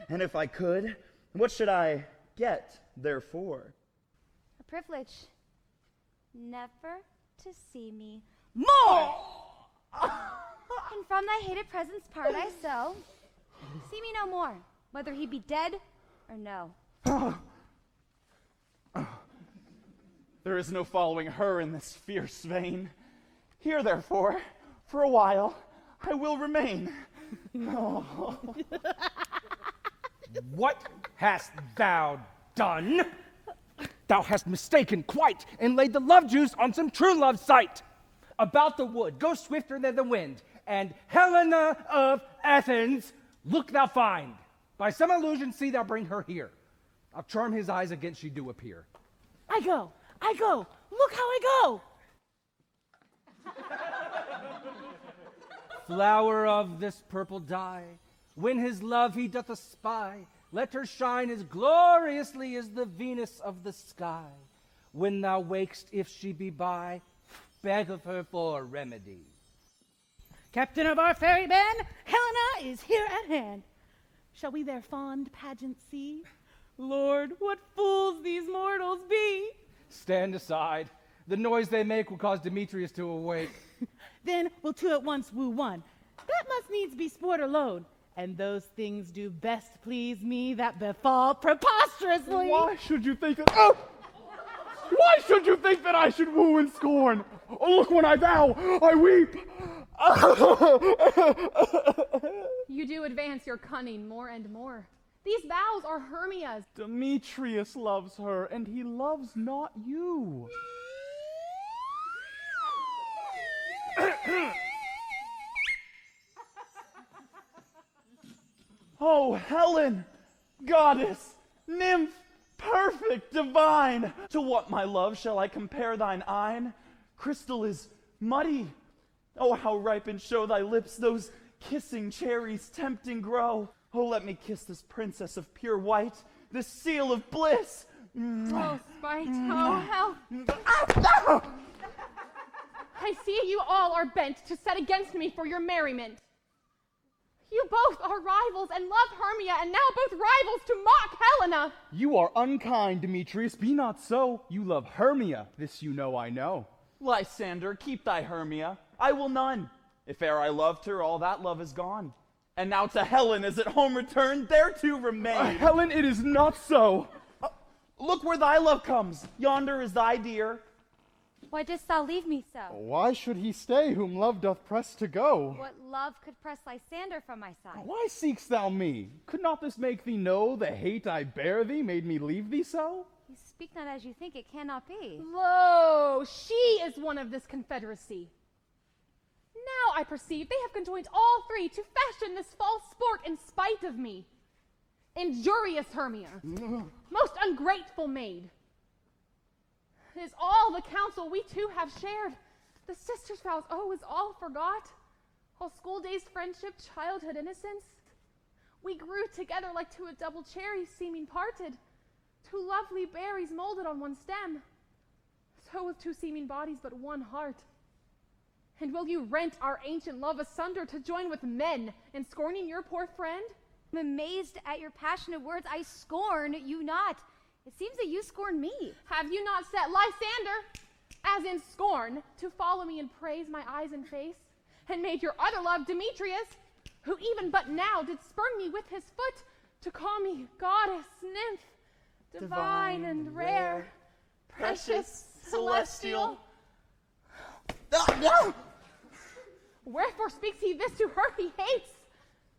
And if I could, what should I get therefore? A privilege, never to see me more. And from thy hated presence part I so. See me no more, whether he be dead or no. There is no following her in this fierce vein. Here, therefore, for a while, I will remain. What hast thou done? Thou hast mistaken quite, and laid the love juice on some true love's sight. About the wood, go swifter than the wind, and Helena of Athens, look thou find. By some illusion see thou bring her here. I'll charm his eyes against she do appear. I go, look how I go. Flower of this purple dye, when his love he doth espy, let her shine as gloriously as the Venus of the sky. When thou wakest, if she be by, beg of her for a remedy. Captain of our fairy band, Helena is here at hand. Shall we their fond pageant see? Lord, what fools these mortals stand aside. The noise they make will cause Demetrius to awake. Then we'll two at once woo one. That must needs be sport alone. And those things do best please me that befall preposterously. Why should you think that... Oh! Why should you think that I should woo and scorn? Oh, look, when I vow, I weep. You do advance your cunning more and more. These vows are Hermia's. Demetrius loves her, and he loves not you. Oh, Helen, goddess, nymph, perfect, divine, to what, my love, shall I compare thine eyne? Crystal is muddy. Oh, how ripen show thy lips, those kissing cherries tempting grow. Oh, let me kiss this princess of pure white, this seal of bliss. Oh, spite, oh, health. I see you all are bent to set against me for your merriment. You both are rivals and love Hermia, and now both rivals to mock Helena. You are unkind, Demetrius. Be not so. You love Hermia. This you know I know. Lysander, keep thy Hermia. I will none. If e'er I loved her, all that love is gone. And now to Helen is at home returned, there to remain. Helen, it is not so. Look where thy love comes. Yonder is thy dear. Why didst thou leave me so? Why should he stay whom love doth press to go? What love could press Lysander from my side? Why seek'st thou me? Could not this make thee know the hate I bear thee made me leave thee so? You speak not as you think, it cannot be. Lo, she is one of this confederacy. Now I perceive they have conjoined all three to fashion this false sport in spite of me. Injurious Hermia, most ungrateful maid. It is all the counsel we two have shared. The sisters' vows, oh, is all forgot. All school days, friendship, childhood, innocence. We grew together like two double cherries seeming parted, two lovely berries molded on one stem. So with two seeming bodies but one heart. And will you rent our ancient love asunder to join with men in scorning your poor friend? I'm amazed at your passionate words. I scorn you not. It seems that you scorn me. Have you not set Lysander, as in scorn, to follow me and praise my eyes and face, and made your other love Demetrius, who even but now did spurn me with his foot, to call me goddess, nymph, divine and rare, precious, celestial. No! Wherefore speaks he this to her he hates?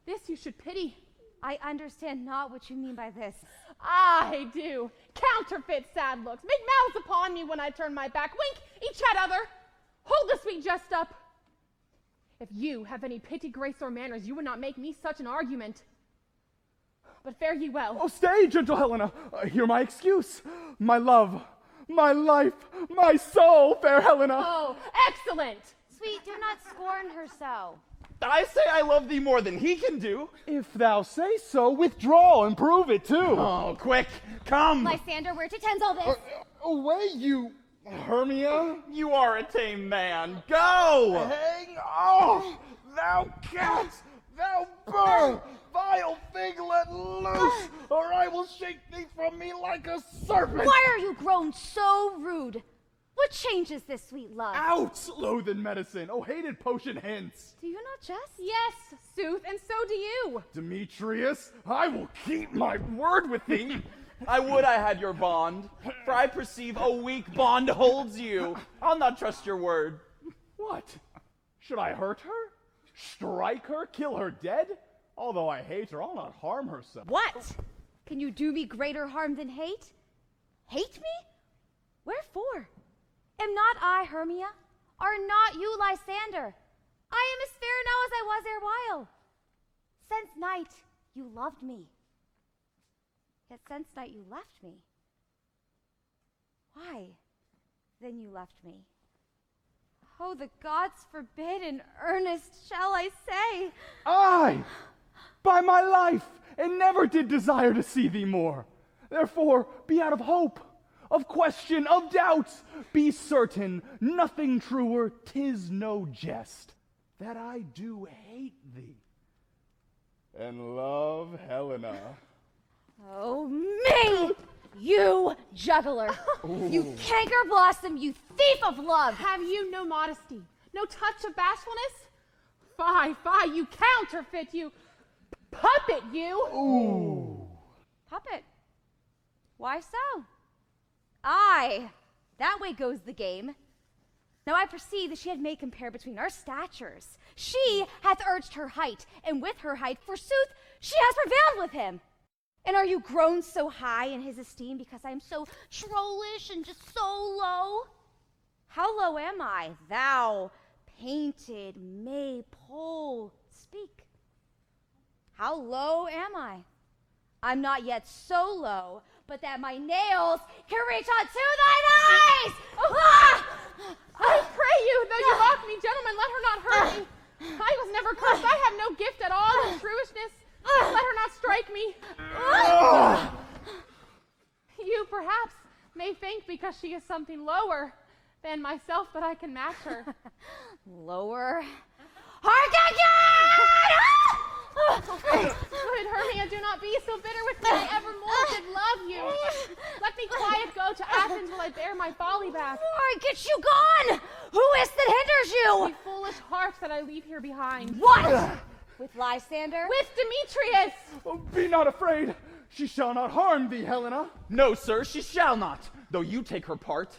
This you should pity. I understand not what you mean by this. I do. Counterfeit sad looks. Make mouths upon me when I turn my back. Wink each at other. Hold the sweet jest up. If you have any pity, grace, or manners, you would not make me such an argument. But fare ye well. Oh, stay, gentle Helena. Hear my excuse. My love, my life, my soul, fair Helena. Oh, excellent. Sweet, do not scorn her so. I say I love thee more than he can do. If thou say so, withdraw and prove it too. Oh, quick, come. Lysander, where to tends all this? Away, you Hermia. You are a tame man. Go! Hang off, thou cat, thou bird, vile thing, let loose, or I will shake thee from me like a serpent. Why are you grown so rude? What changes this sweet love? Out, loathed medicine, oh hated potion hence. Do you not jest? Yes, sooth, and so do you. Demetrius, I will keep my word with thee. I would I had your bond, for I perceive a weak bond holds you. I'll not trust your word. What? Should I hurt her? Strike her? Kill her dead? Although I hate her, I'll not harm her so. What? Can you do me greater harm than hate? Hate me? Wherefore? Am not I Hermia? Are not you Lysander? I am as fair now as I was erewhile. Since night you loved me. Yet since night you left me. Why then you left me? Oh, the gods forbid in earnest shall I say. I, by my life, and never did desire to see thee more. Therefore, be out of hope, of question, of doubts. Be certain, nothing truer, 'tis no jest, that I do hate thee, and love Helena. Oh, me! You juggler. You canker blossom, you thief of love. Have you no modesty? No touch of bashfulness? Fie, you counterfeit, you puppet, you. Ooh. Puppet? Why so? Aye, that way goes the game. Now I perceive that she had made compare between our statures. She hath urged her height, and with her height, forsooth, she has prevailed with him. And are you grown so high in his esteem because I am so trollish and just so low? How low am I, thou painted maypole? Speak. How low am I? I'm not yet so low, but that my nails can reach unto thine eyes! I pray you, though you mock me, gentlemen, let her not hurt me. I was never cursed. I have no gift at all in truishness. Let her not strike me. You perhaps may think because she is something lower than myself that I can match her. Lower? Hark again! Good Hermia, do not be so bitter with me. I evermore did love you. Let me quiet go to Athens while I bear my folly back. Why, get you gone! Who is that hinders you? The foolish heart that I leave here behind. What? With Lysander? With Demetrius! Oh, be not afraid. She shall not harm thee, Helena. No, sir, she shall not, though you take her part.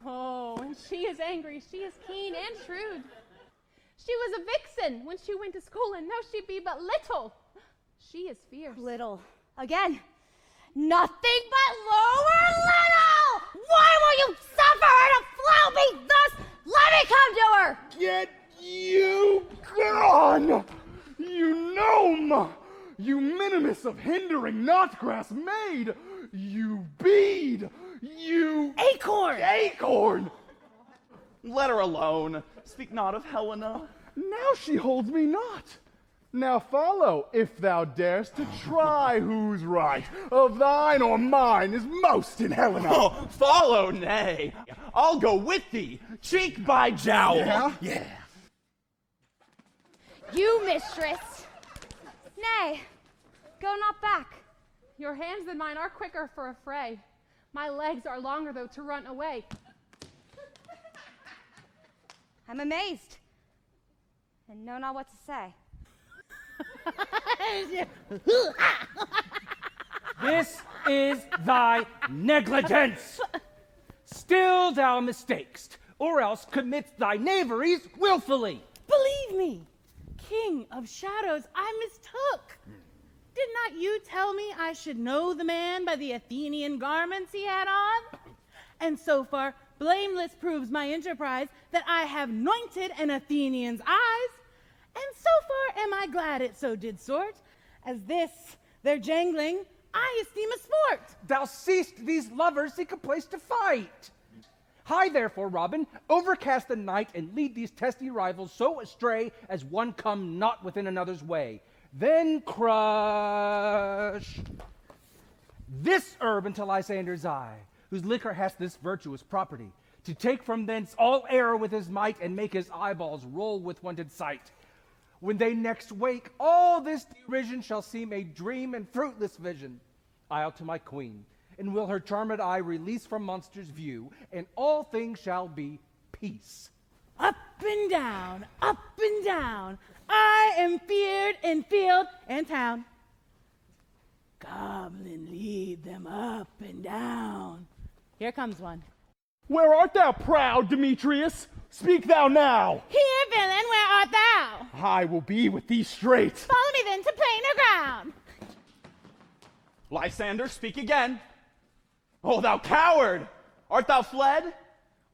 Oh, and she is angry. She is keen and shrewd. She was a vixen when she went to school, and now she be but little. She is fierce. Little. Again. Nothing but lower little! Why will you suffer her to flout me thus? Let me come to her! Get you gone! You gnome! You minimus of hindering not grass made! You bead! You acorn! Let her alone. Speak not of Helena. Now she holds me not. Now follow, if thou darest to try who's right, of thine or mine is most in Helena. Oh, follow, nay. I'll go with thee, cheek by jowl. Yeah? You, mistress. Nay, go not back. Your hands than mine are quicker for a fray. My legs are longer, though, to run away. I'm amazed, and know not what to say. This is thy negligence. Still thou mistakest, or else commits thy knaveries willfully. Believe me, King of Shadows, I mistook. Did not you tell me I should know the man by the Athenian garments he had on? And so far, blameless proves my enterprise that I have anointed an Athenian's eyes. And so far am I glad it so did sort, as this, their jangling, I esteem a sport. Thou seest these lovers seek a place to fight. Hie therefore, Robin, overcast the night, and lead these testy rivals so astray as one come not within another's way. Then crush this herb into Lysander's eye, whose liquor hath this virtuous property, to take from thence all error with his might, and make his eyeballs roll with wonted sight. When they next wake, all this derision shall seem a dream and fruitless vision. I'll to my queen, and will her charmed eye release from monsters' view, and all things shall be peace. Up and down, I am feared in field and town. Goblin, lead them up and down. Here comes one. Where art thou, proud Demetrius? Speak thou now. Here, villain, where art thou? I will be with thee straight. Follow me then to plainer ground. Lysander, speak again. Oh, thou coward! Art thou fled?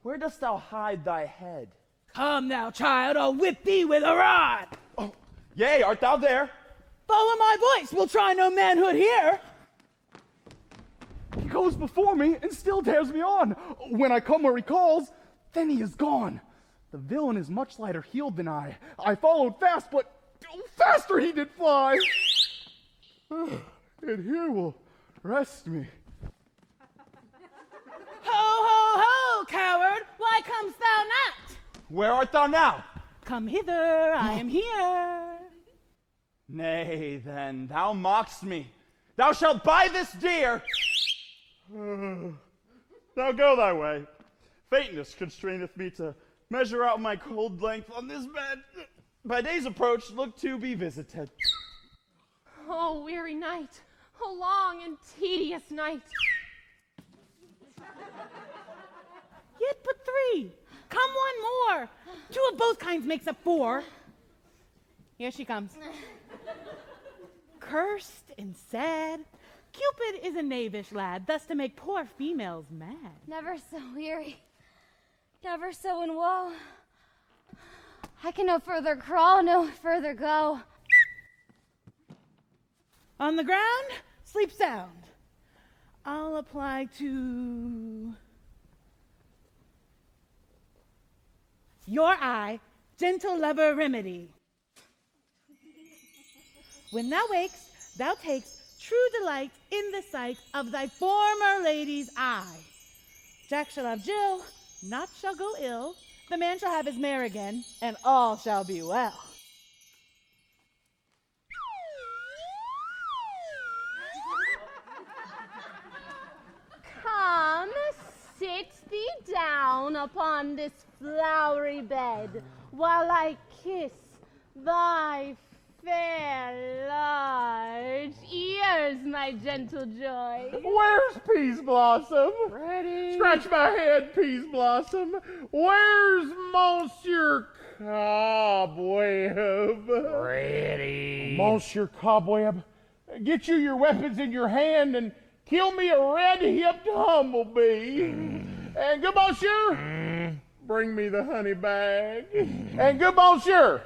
Where dost thou hide thy head? Come thou, child, I'll whip thee with a rod. Oh, yea, art thou there? Follow my voice, we'll try no manhood here. He goes before me and still tears me on. When I come where he calls, then he is gone. The villain is much lighter heeled than I. I followed fast, but faster he did fly. And here will rest me. Ho, ho, ho, coward, why comest thou not? Where art thou now? Come hither, I am here. Nay, then, thou mockst me. Thou shalt buy this deer. Now go thy way. Faintness constraineth me to measure out my cold length on this bed. By day's approach, look to be visited. Oh, weary night. Oh, long and tedious night. Yet but 3. Come one more. 2 of both kinds makes up 4. Here she comes. Cursed and sad, Cupid is a knavish lad, thus to make poor females mad. Never so weary, never so in woe. I can no further crawl, no further go. On the ground, sleep sound. I'll apply to your eye, gentle lover remedy. When thou wakes, thou takes true delight in the sight of thy former lady's eye. Jack shall have Jill, naught shall go ill, the man shall have his mare again, and all shall be well. Come, sit thee down upon this flowery bed, while I kiss thy fair large ears, my gentle joy. Where's Peas Blossom? Ready. Scratch my head, Peas Blossom. Where's Monsieur Cobweb? Ready. Monsieur Cobweb, get you your weapons in your hand and kill me a red-hipped humblebee. And good monsieur, bring me the honey bag. And good monsieur,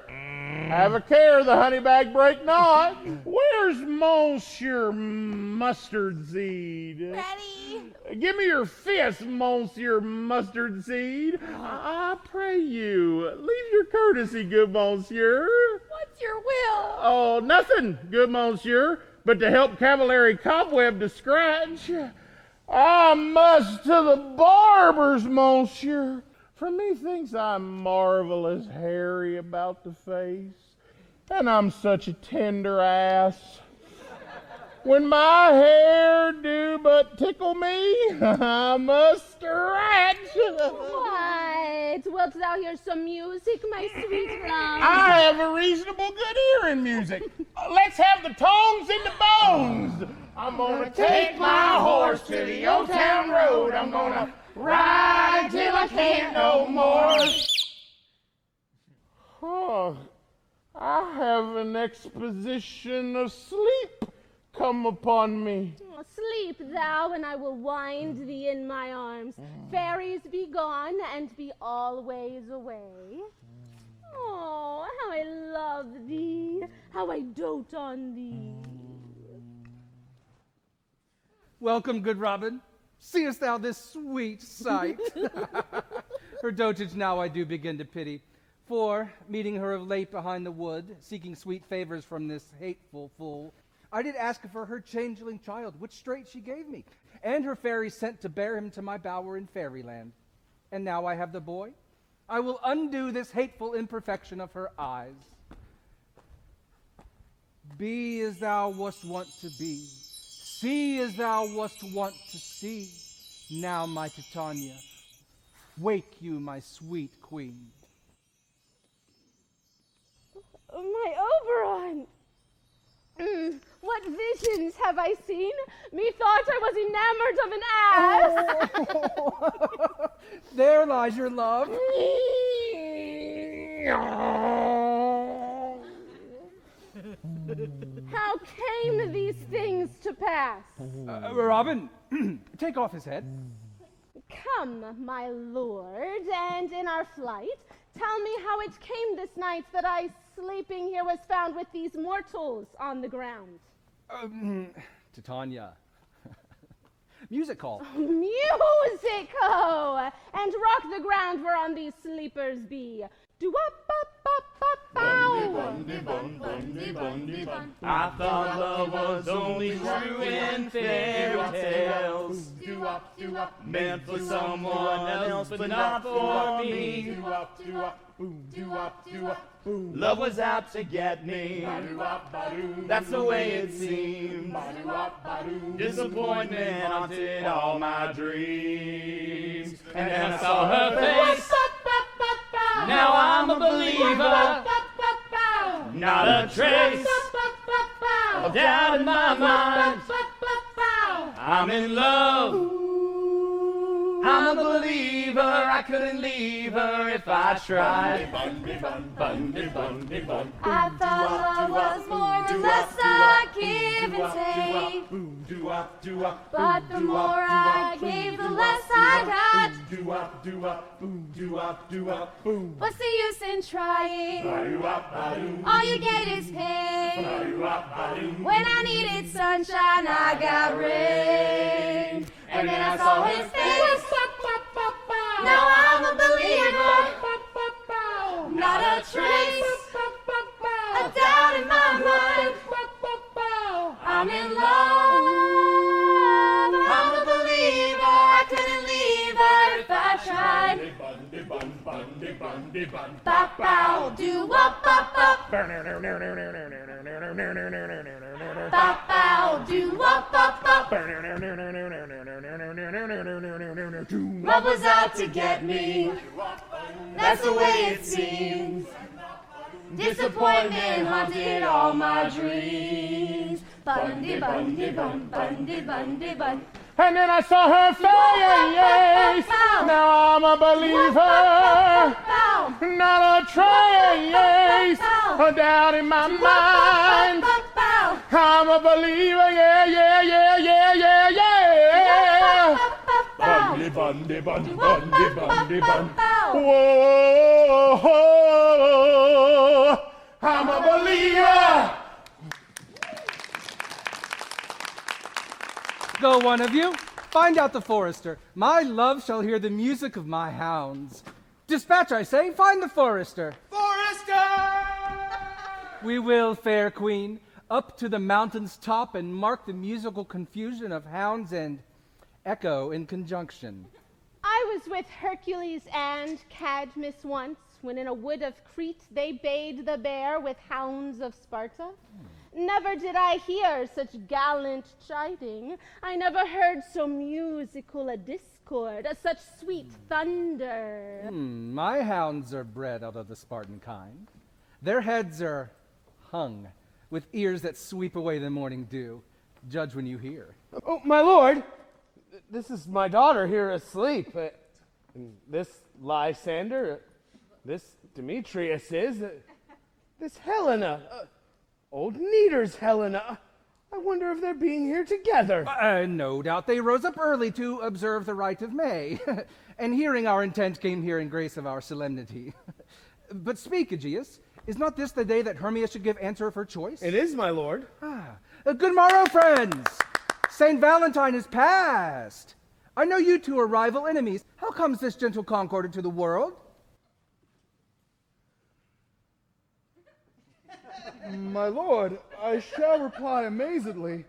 have a care the honey bag break not. Where's Monsieur Mustard Seed? Ready? Give me your fist, Monsieur Mustard Seed. I pray you, leave your courtesy, good monsieur. What's your will? Oh, nothing, good monsieur, but to help Cavallari Cobweb to scratch. I must to the barber's, monsieur. For methinks I'm marvelous hairy about the face, and I'm such a tender ass. When my hair do but tickle me, I must scratch. What? Wilt thou hear some music, my sweet love? I have a reasonable good ear in music. Let's have the tongs and the bones. I'm gonna take my horse to the old town road. I'm gonna ride till I can't no more. Oh, I have an exposition of sleep come upon me. Sleep thou, and I will wind thee in my arms. Fairies, be gone, and be always away. Oh, how I love thee, how I dote on thee. Welcome, good Robin. Seest thou this sweet sight? Her dotage now I do begin to pity, for, meeting her of late behind the wood, seeking sweet favors from this hateful fool, I did ask for her changeling child, which straight she gave me, and her fairies sent to bear him to my bower in fairyland. And now I have the boy. I will undo this hateful imperfection of her eyes. Be as thou wast wont to be, see as thou wast wont to see. Now, my Titania, wake you, my sweet queen. My Oberon! What visions have I seen? Methought I was enamored of an ass. There lies your love. How came these things to pass? Robin, take off his head. Come, my lord, and in our flight, tell me how it came this night that I, sleeping here, was found with these mortals on the ground. Titania. Music hall. Musico! And and rock the ground whereon these sleepers be. Do-up-up-up-up-bow. I thought love was only true in fairy tales, meant for someone else, but not for me. Love was out to get me. That's the way it seems. Disappointment haunted all my dreams. And then I saw her face. Now I'm a believer. Not a trace of doubt in my mind. I'm in love. I'm a believer. I couldn't leave her if I tried. I thought love was more or less a give and take. But the more I gave, the less I got. What's the use in trying? All you get is pain. When I needed sunshine, I got rain. And then I saw his face. Now I'm a believer. Not a trace of doubt in my mind. I'm in love. I'm a believer. I couldn't leave her if I tried. Bop bow, do wop bop bop. Bop bow, do wop bop bop. Love was out to get me. That's the way it seems. Disappointment haunted all my dreams. Bundy, bundy, bun, bundy, bundy, bun. And then I saw her face. Now I'm a believer. Not a trace. A doubt in my mind. I'm a believer. Yeah, yeah, yeah, yeah, yeah, yeah. Bundy, bundy, bun, bundy, bundy, bun. Whoa, I'm a believer. Go, one of you. Find out the forester. My love shall hear the music of my hounds. Dispatch, I say. Find the forester. Forester! We will, fair queen, up to the mountain's top and mark the musical confusion of hounds and echo in conjunction. I was with Hercules and Cadmus once, when in a wood of Crete they bayed the bear with hounds of Sparta. Never did I hear such gallant chiding. I never heard so musical a discord, such sweet thunder. My hounds are bred out of the Spartan kind. Their heads are hung with ears that sweep away the morning dew. Judge when you hear. Oh, my lord, this is my daughter here asleep. This Lysander, this Demetrius is, this Helena, old Neater's Helena. I wonder if they're being here together. No doubt they rose up early to observe the rite of May, and hearing our intent came here in grace of our solemnity. But speak, Aegeus, is not this the day that Hermia should give answer of her choice? It is, my lord. Good morrow, friends. St. Valentine is past. I know you two are rival enemies. How comes this gentle concord into the world? My lord, I shall reply amazedly.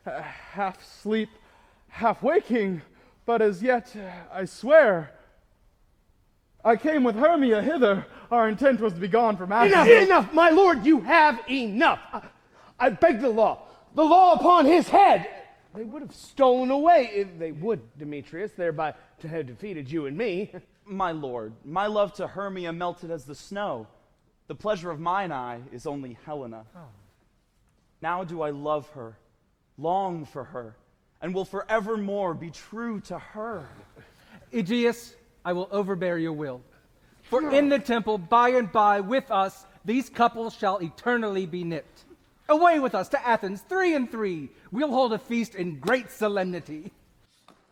Half sleep, half waking, but as yet, I swear, I came with Hermia hither. Our intent was to be gone from Athens. Enough, my lord, you have enough. I beg the law upon his head. They would have stolen away, if they would, Demetrius, thereby to have defeated you and me. My lord, my love to Hermia melted as the snow. The pleasure of mine eye is only Helena. Now do I love her, long for her, and will forevermore be true to her. Aegeus, I will overbear your will. For in the temple, by and by, with us, these couples shall eternally be knit. Away with us to Athens, 3 and 3. We'll hold a feast in great solemnity.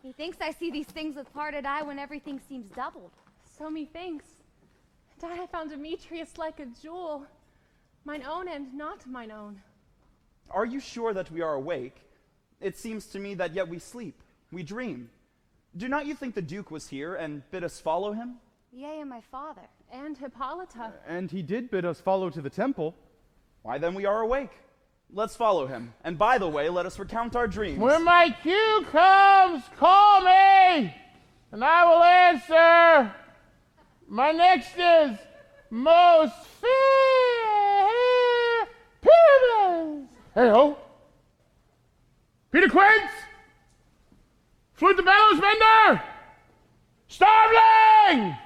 Methinks I see these things with parted eye when everything seems doubled. So methinks. And I have found Demetrius like a jewel, mine own and not mine own. Are you sure that we are awake? It seems to me that yet we sleep, we dream. Do not you think the Duke was here and bid us follow him? Yea, and my father. And Hippolyta. And he did bid us follow to the temple. Why then we are awake. Let's follow him. And by the way, let us recount our dreams. When my cue comes, call me, and I will answer. My next is most fair Pyramus. Hey-ho. Peter Quince! Flute the bellows mender! Starveling!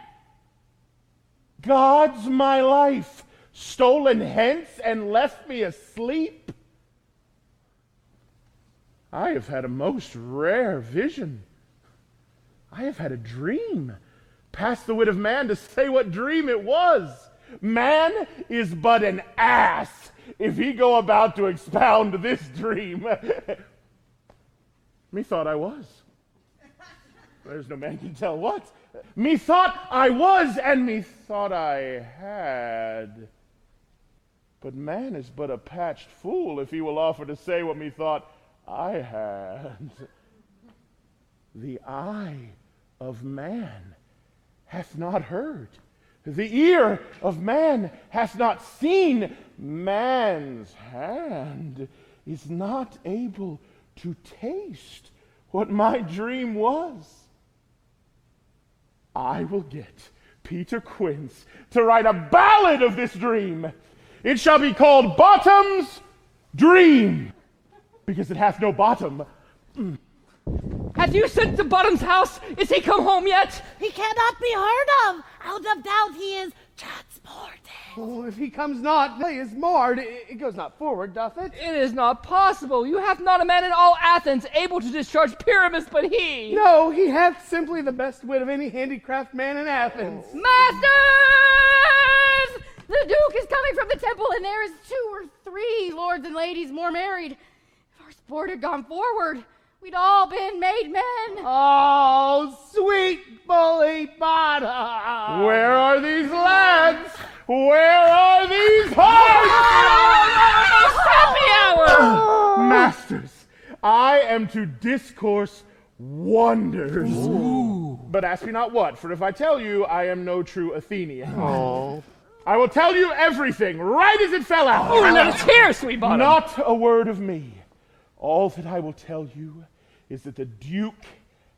God's my life, stolen hence and left me asleep. I have had a most rare vision. I have had a dream, past the wit of man to say what dream it was. Man is but an ass if he go about to expound this dream. Methought I was. There's no man can tell what. Methought I was, and methought I had. But man is but a patched fool if he will offer to say what methought I had. The eye of man hath not heard. The ear of man hath not seen. Man's hand is not able to taste what my dream was. I will get Peter Quince to write a ballad of this dream. It shall be called Bottom's Dream, because it hath no bottom. Have you sent to Bottom's house? Is he come home yet? He cannot be heard of. Out of doubt he is transported. Oh, if he comes not, he is marred. It goes not forward, doth it? It is not possible. You have not a man in all Athens able to discharge Pyramus but he. No, he hath simply the best wit of any handicraft man in Athens. Masters! The Duke is coming from the temple, and there is 2 or 3 lords and ladies more married. If our sport had gone forward, we'd all been made men. Oh, sweet bully bottom! Where are these lads? Where are these hearts? Happy hour! Masters, I am to discourse wonders. Ooh. But ask me not what, for if I tell you, I am no true Athenian. Oh. I will tell you everything, right as it fell out. Oh, let us hear, sweet bottom. Not a word of me. All that I will tell you is that the Duke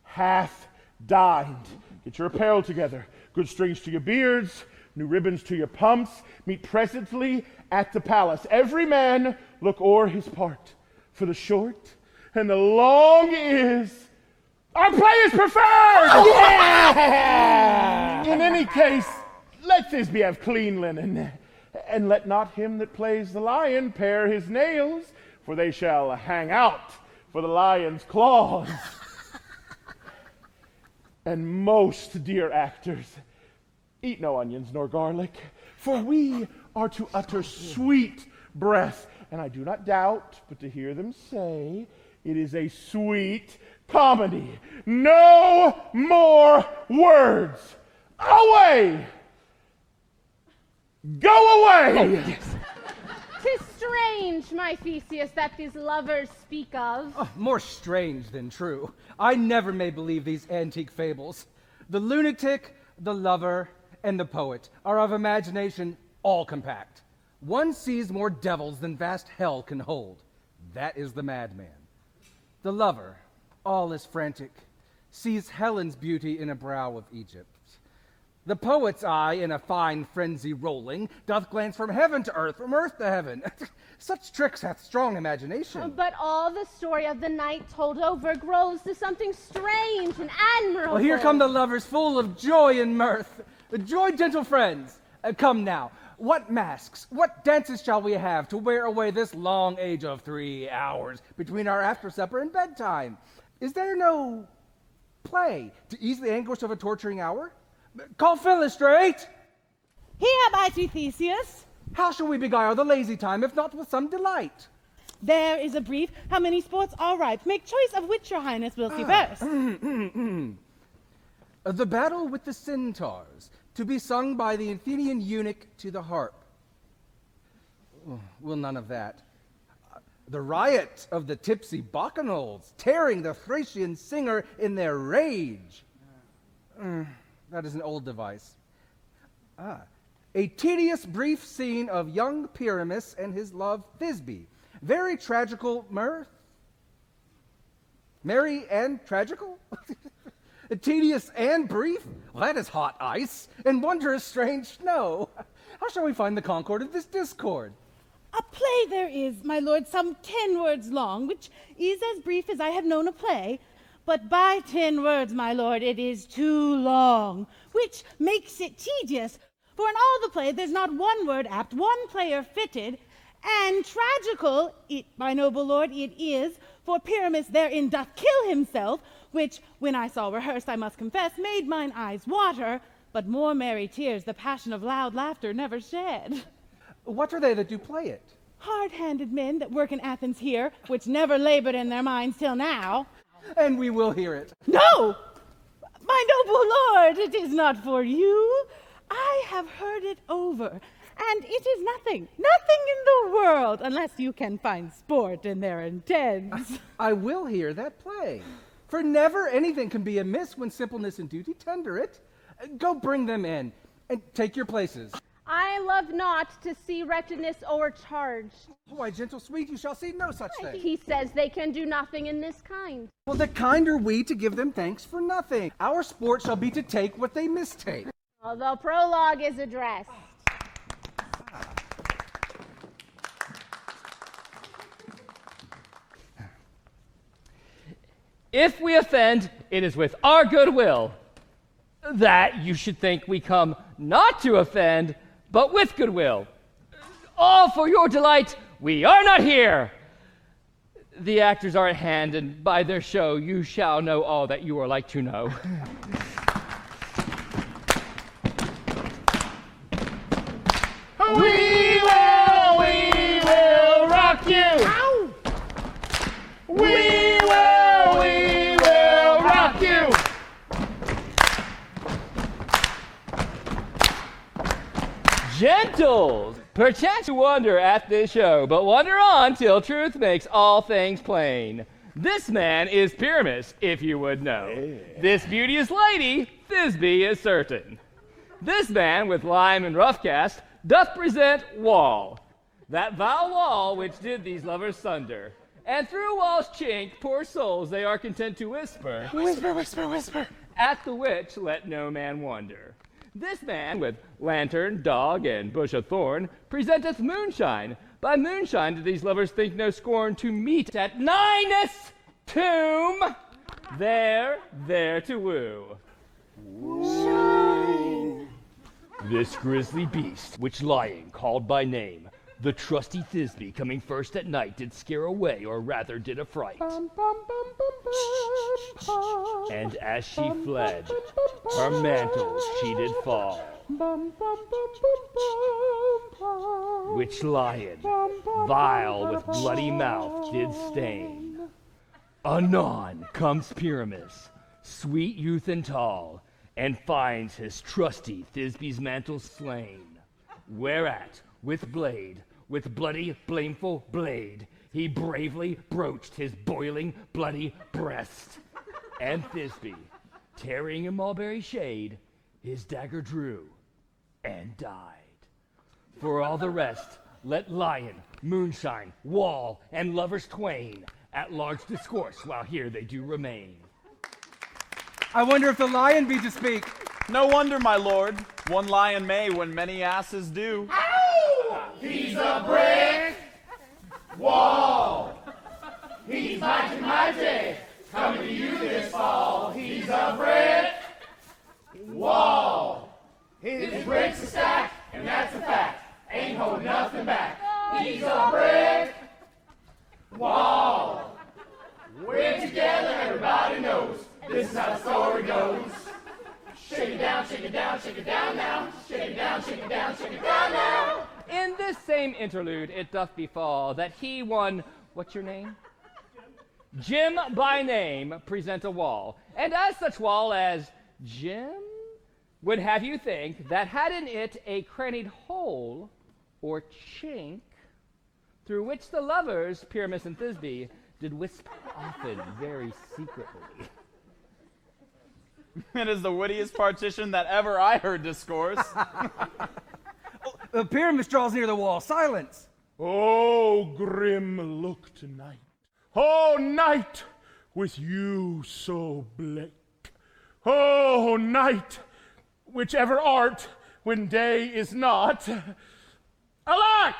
hath dined. Get your apparel together. Good strings to your beards, new ribbons to your pumps. Meet presently at the palace. Every man look o'er his part. For the short and the long is, our play is preferred! Yeah! In any case, let this be of clean linen, and let not him that plays the lion pare his nails, for they shall hang out for the lion's claws. And most dear actors, eat no onions nor garlic, for we are to utter sweet breath. And I do not doubt but to hear them say, it is a sweet comedy. No more words. Away! Go away! Oh, yes. 'Tis strange, my Theseus, that these lovers speak of. Oh, more strange than true. I never may believe these antique fables. The lunatic, the lover, and the poet are of imagination all compact. One sees more devils than vast hell can hold. That is the madman. The lover, all is frantic, sees Helen's beauty in a brow of Egypt. The poet's eye, in a fine frenzy rolling, doth glance from heaven to earth, from earth to heaven. Such tricks hath strong imagination. But all the story of the night told over grows to something strange and admirable. Well, here come the lovers full of joy and mirth. Joy, gentle friends. Come now, what masks, what dances shall we have to wear away this long age of 3 hours between our after supper and bedtime? Is there no play to ease the anguish of a torturing hour? Call Philostrate! Here, mighty Theseus. How shall we beguile the lazy time, if not with some delight? There is a brief. How many sports are ripe? Make choice of which your highness will see first. The battle with the Centaurs, to be sung by the Athenian eunuch to the harp. Well, none of that. The riot of the tipsy bacchanals, tearing the Thracian singer in their rage. That is an old device. A tedious, brief scene of young Pyramus and his love Thisbe. Very tragical mirth. Merry and tragical? Tedious and brief? Well, that is hot ice and wondrous strange snow. How shall we find the concord of this discord? A play there is, my lord, some 10 words long, which is as brief as I have known a play. But by 10 words, my lord, it is too long, which makes it tedious. For in all the play, there's not one word apt, one player fitted, and tragical, it, my noble lord, it is, for Pyramus therein doth kill himself, which, when I saw rehearsed, I must confess, made mine eyes water, but more merry tears the passion of loud laughter never shed. What are they that do play it? Hard-handed men that work in Athens here, which never labored in their minds till now. And we will hear it. No! My noble lord, it is not for you. I have heard it over, and it is nothing in the world, unless you can find sport in their intents. I will hear that play, for never anything can be amiss when simpleness and duty tender it. Go bring them in, and take your places. I love not to see wretchedness o'ercharged. Why, gentle sweet, you shall see no such thing. He says they can do nothing in this kind. Well, the kind are we to give them thanks for nothing. Our sport shall be to take what they mistake. The prologue is addressed. If we offend, it is with our goodwill. That you should think we come not to offend, but with goodwill. All for your delight, we are not here. The actors are at hand, and by their show you shall know all that you are like to know. We will rock you. Ow! We will rock you. Gentles, perchance you wonder at this show, but wonder on till truth makes all things plain. This man is Pyramus, if you would know. Yeah. This beauteous lady, Thisbe, is certain. This man, with lime and rough cast, doth present Wall, that vile wall which did these lovers sunder. And through Wall's chink, poor souls, they are content to whisper, whisper, whisper, whisper, at the which let no man wonder. This man, with lantern, dog, and bush of thorn, presenteth moonshine. By moonshine do these lovers think no scorn to meet at Ninus' tomb, there to woo. Shine. This grisly beast, which lying called by name, the trusty Thisbe, coming first at night, did scare away, or rather did affright. And as she fled, her mantles she did fall, which lion, vile with bloody mouth, did stain. Anon comes Pyramus, sweet youth and tall, and finds his trusty Thisbe's mantle slain, whereat, with bloody, blameful blade, he bravely broached his boiling, bloody breast. And Thisbe, tarrying in mulberry shade, his dagger drew and died. For all the rest, let lion, moonshine, wall, and lovers twain at large discourse while here they do remain. I wonder if the lion be to speak. No wonder, my lord. One lion may when many asses do. Ow! He's a brick wall. He's mighty, coming to you this fall. He's a brick wall. His bricks a stack, and that's a fact. Ain't holding nothing back. He's a brick wall. We're together, everybody knows. This is how the story goes. Shake it down, shake it down, shake it down now. Shake it down, shake it down, shake it down now. In this same interlude, it doth befall that he one, what's your name? Jim by name, present a wall. And as such wall as Jim would have you think that had in it a crannied hole or chink, through which the lovers, Pyramus and Thisbe, did whisper often very secretly. It is the wittiest partition that ever I heard discourse. Pyramus draws near the wall. Silence. Oh, grim look tonight. Oh, night with you so bleak. Oh, night, whichever art when day is not. Alack!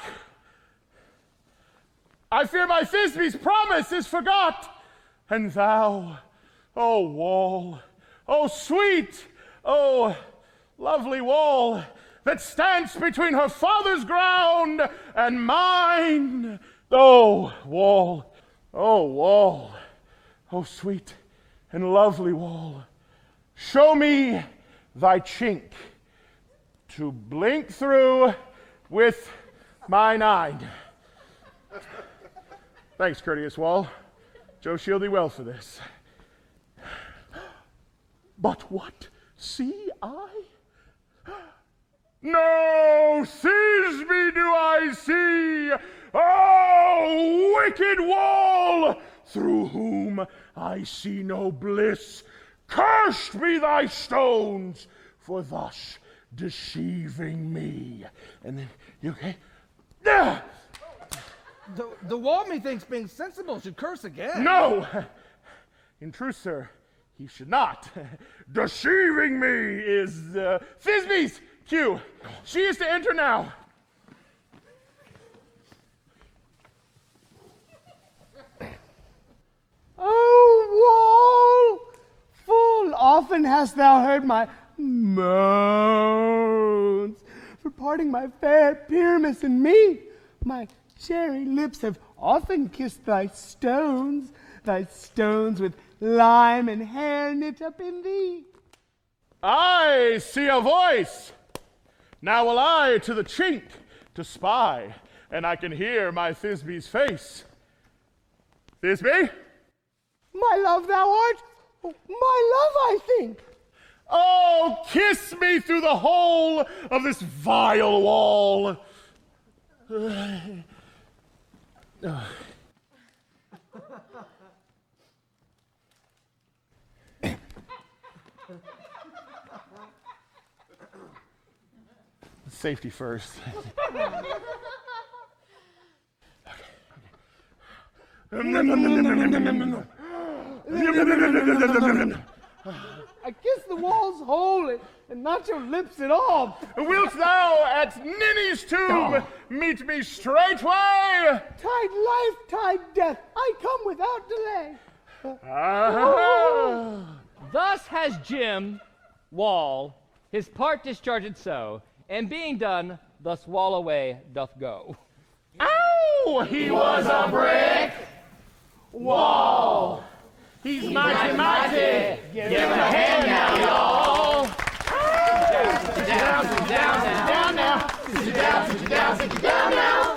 I fear my Thisbe's promise is forgot. And thou, oh wall, oh sweet, oh lovely wall, that stands between her father's ground and mine. Oh wall, oh sweet and lovely wall, show me thy chink to blink through with mine eye. Thanks, courteous wall. Joe, shield thee well for this. But what see I? No Thisbe do I see, oh wicked wall, through whom I see no bliss. Cursed be thy stones for thus deceiving me. And then, you okay? The wall, methinks, being sensible, should curse again. No! In truth, sir, he should not. Deceiving me is Thisbe's cue. She is to enter now. Oh, wall, full often hast thou heard my moans for parting my fair Pyramus and me. My cherry lips have often kissed thy stones with lime and hair knit up in thee. I see a voice. Now will I to the chink to spy, and I can hear my Thisbe's face. Thisbe? My love thou art, my love I think. Oh, kiss me through the hole of this vile wall. Safety first. I kiss the wall's hole and not your lips at all. Wilt thou at Ninny's tomb meet me straightway? Tide life, tide death, I come without delay. Thus has Jim, Wall, his part discharged so, and being done, thus Wall away doth go. Ow! He was a brick wall. He's mighty, mighty. Give him a hand now, y'all. Sit down, sit down, sit down now. Sit down, sit down, sit down now.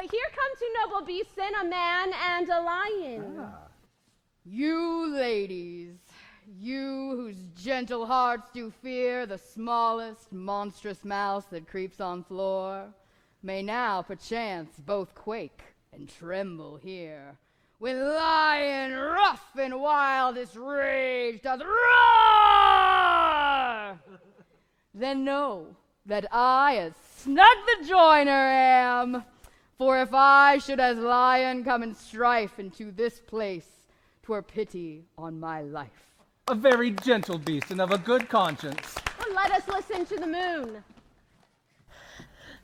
Here come two noble beasts and a man and a lion. You ladies, you whose gentle hearts do fear the smallest monstrous mouse that creeps on floor, may now perchance both quake and tremble here, when lion rough and wildest rage doth roar. Then know that I as snug the joiner am, for if I should as lion come in strife into this place, 'twere pity on my life. A very gentle beast and of a good conscience. And let us listen to the moon.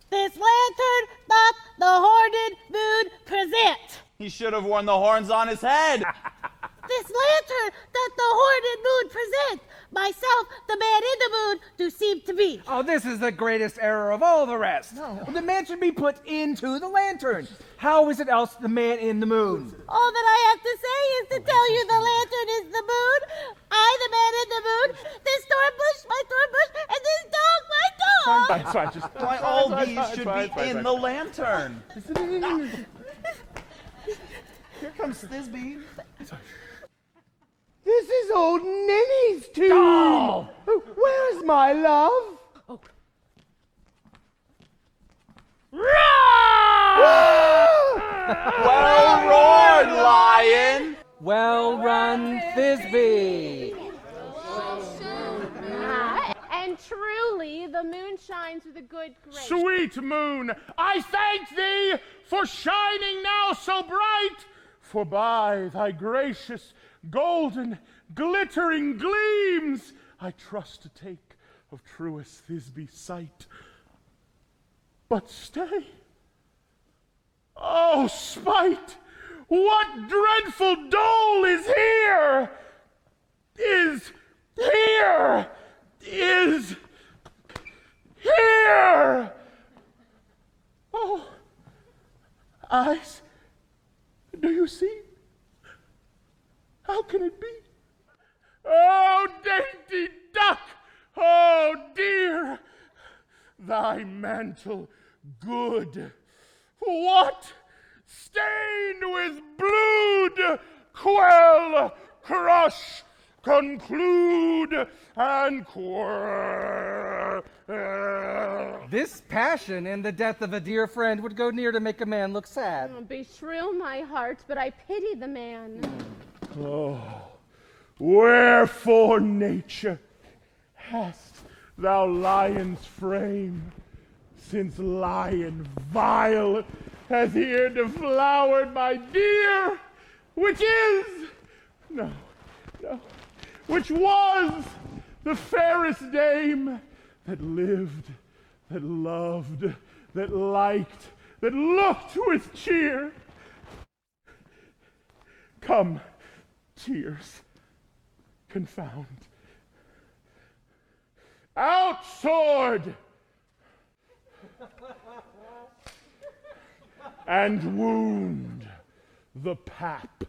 This lantern doth the horned moon present. He should have worn the horns on his head. This lantern doth the horned moon present. Myself, the man in the moon, do seem to be. Oh, this is the greatest error of all the rest. No. The man should be put into the lantern. How is it else the man in the moon? All that I have to say is to tell you the lantern is the moon, I the man in the moon, this thorn bush my thorn bush, and this dog my dog. Fine, fine, just Why, all these should be in the lantern. Here comes Thisbe. This is old Ninny's tomb. Oh. Where's my love? Oh. Whoa! Well roared, lion! Well run, Thisbe! And truly, the moon shines with a good grace. Sweet moon, I thank thee for shining now so bright, for by thy gracious, golden, glittering gleams, I trust to take of truest Thisbe's sight. But stay, oh spite, what dreadful dole is here? Is here! Is here! Oh, eyes, do you see? How can it be? Oh, dainty duck, oh dear, thy mantle good. What? Stained with blood, quell, crush, conclude, and This passion in the death of a dear friend would go near to make a man look sad. Oh, beshrew my heart, but I pity the man. Oh, wherefore, nature, hast thou lion's frame, since lion vile hath here deflowered my dear, which is, no, which was the fairest dame that lived, that loved, that liked, that looked with cheer. Come, tears, confound. Out, sword! And wound the pap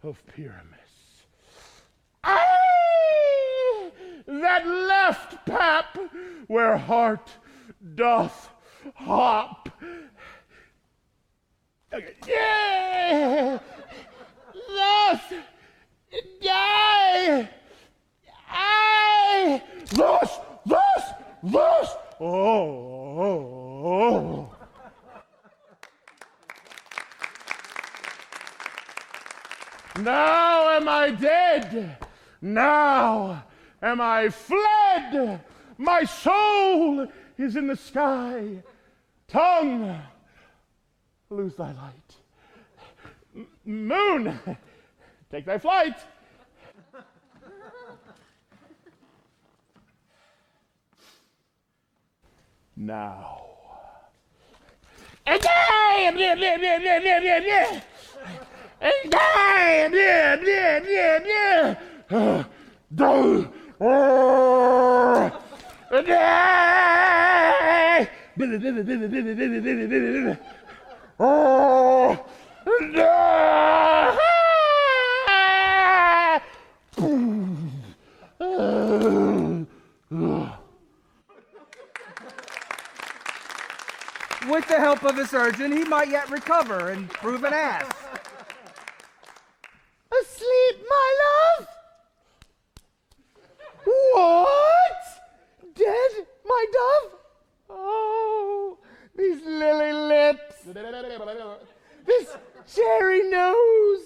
of Pyramus. Aye! That left pap where heart doth hop. Okay. Yeah! Thus die! Aye! Thus! Oh! Now am I dead. Now am I fled. My soul is in the sky. Tongue, lose thy light. Moon, take thy flight. Now. And I am and I With the help of a surgeon, he might yet recover and prove an ass. Asleep, my love? What? Dead, my dove? Oh, these lily lips, this cherry nose,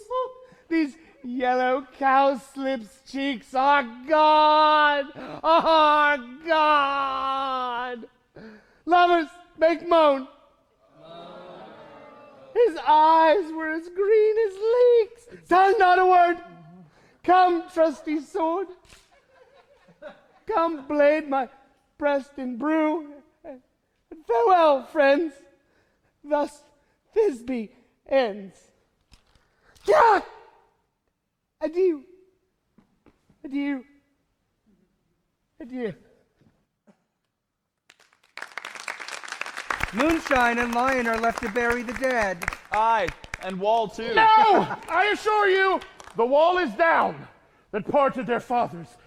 these yellow cowslips cheeks are gone, are gone. Lovers, make moan. His eyes were as green as leeks. Tell not a word. Come, trusty sword. Come, blade my breast in brew. And farewell, friends. Thus Thisbe ends. Yeah! Adieu. Adieu. Adieu. Moonshine and Lion are left to bury the dead. Aye, and Wall too. No! I assure you, the wall is down that parted their fathers.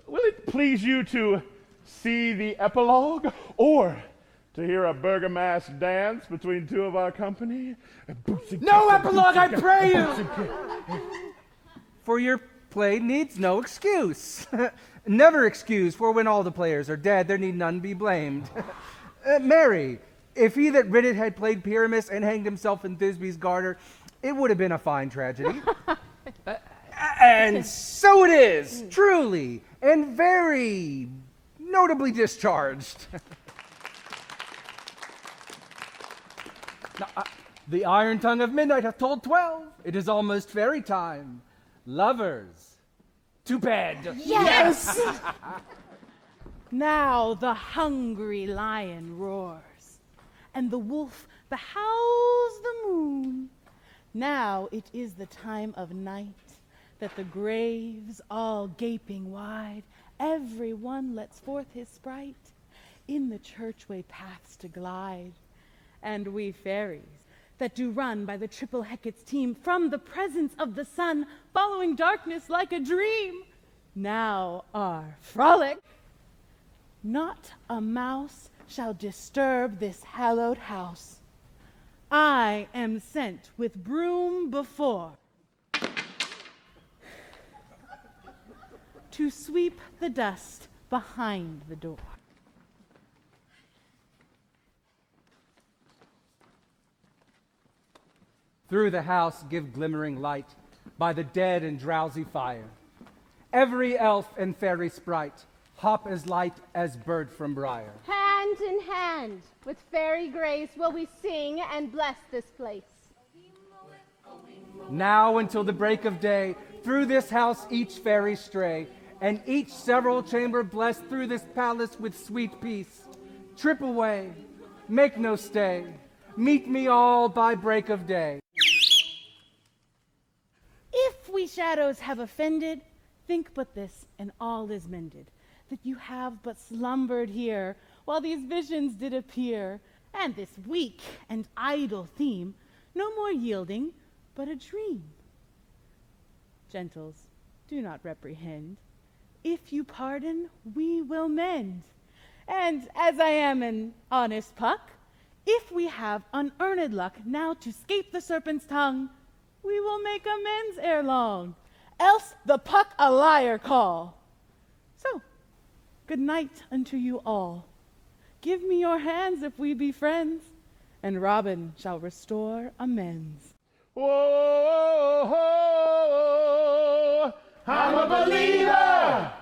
Will it please you to see the epilogue, or to hear a Bergamask dance between two of our company? No epilogue, I pray you! For your play needs no excuse. Never excuse, for when all the players are dead, there need none be blamed. Mary, If he that writ it had played Pyramus and hanged himself in Thisbe's garter, it would have been a fine tragedy. And so it is, truly, and very notably discharged. Now, the iron tongue of midnight hath told 12. It is almost fairy time. Lovers, to bed. Yes! Now the hungry lion roars, and the wolf behowls the moon. Now it is the time of night, that the graves all gaping wide, every one lets forth his sprite, in the churchway paths to glide. And we fairies, that do run by the triple Hecate's team, from the presence of the sun, following darkness like a dream, now are frolic. Not a mouse shall disturb this hallowed house. I am sent with broom before, to sweep the dust behind the door. Through the house give glimmering light by the dead and drowsy fire. Every elf and fairy sprite hop as light as bird from briar. Hand in hand with fairy grace will we sing and bless this place. Now until the break of day, through this house each fairy stray, and each several chamber blessed through this palace with sweet peace. Trip away, make no stay, meet me all by break of day. If we shadows have offended, think but this, and all is mended, that you have but slumbered here, while these visions did appear, and this weak and idle theme, no more yielding, but a dream. Gentles, do not reprehend. If you pardon, we will mend. And as I am an honest puck, if we have unearned luck now to scape the serpent's tongue, we will make amends ere long, else the puck a liar call. So, good night unto you all. Give me your hands if we be friends, and Robin shall restore amends. Whoa, I'm a believer.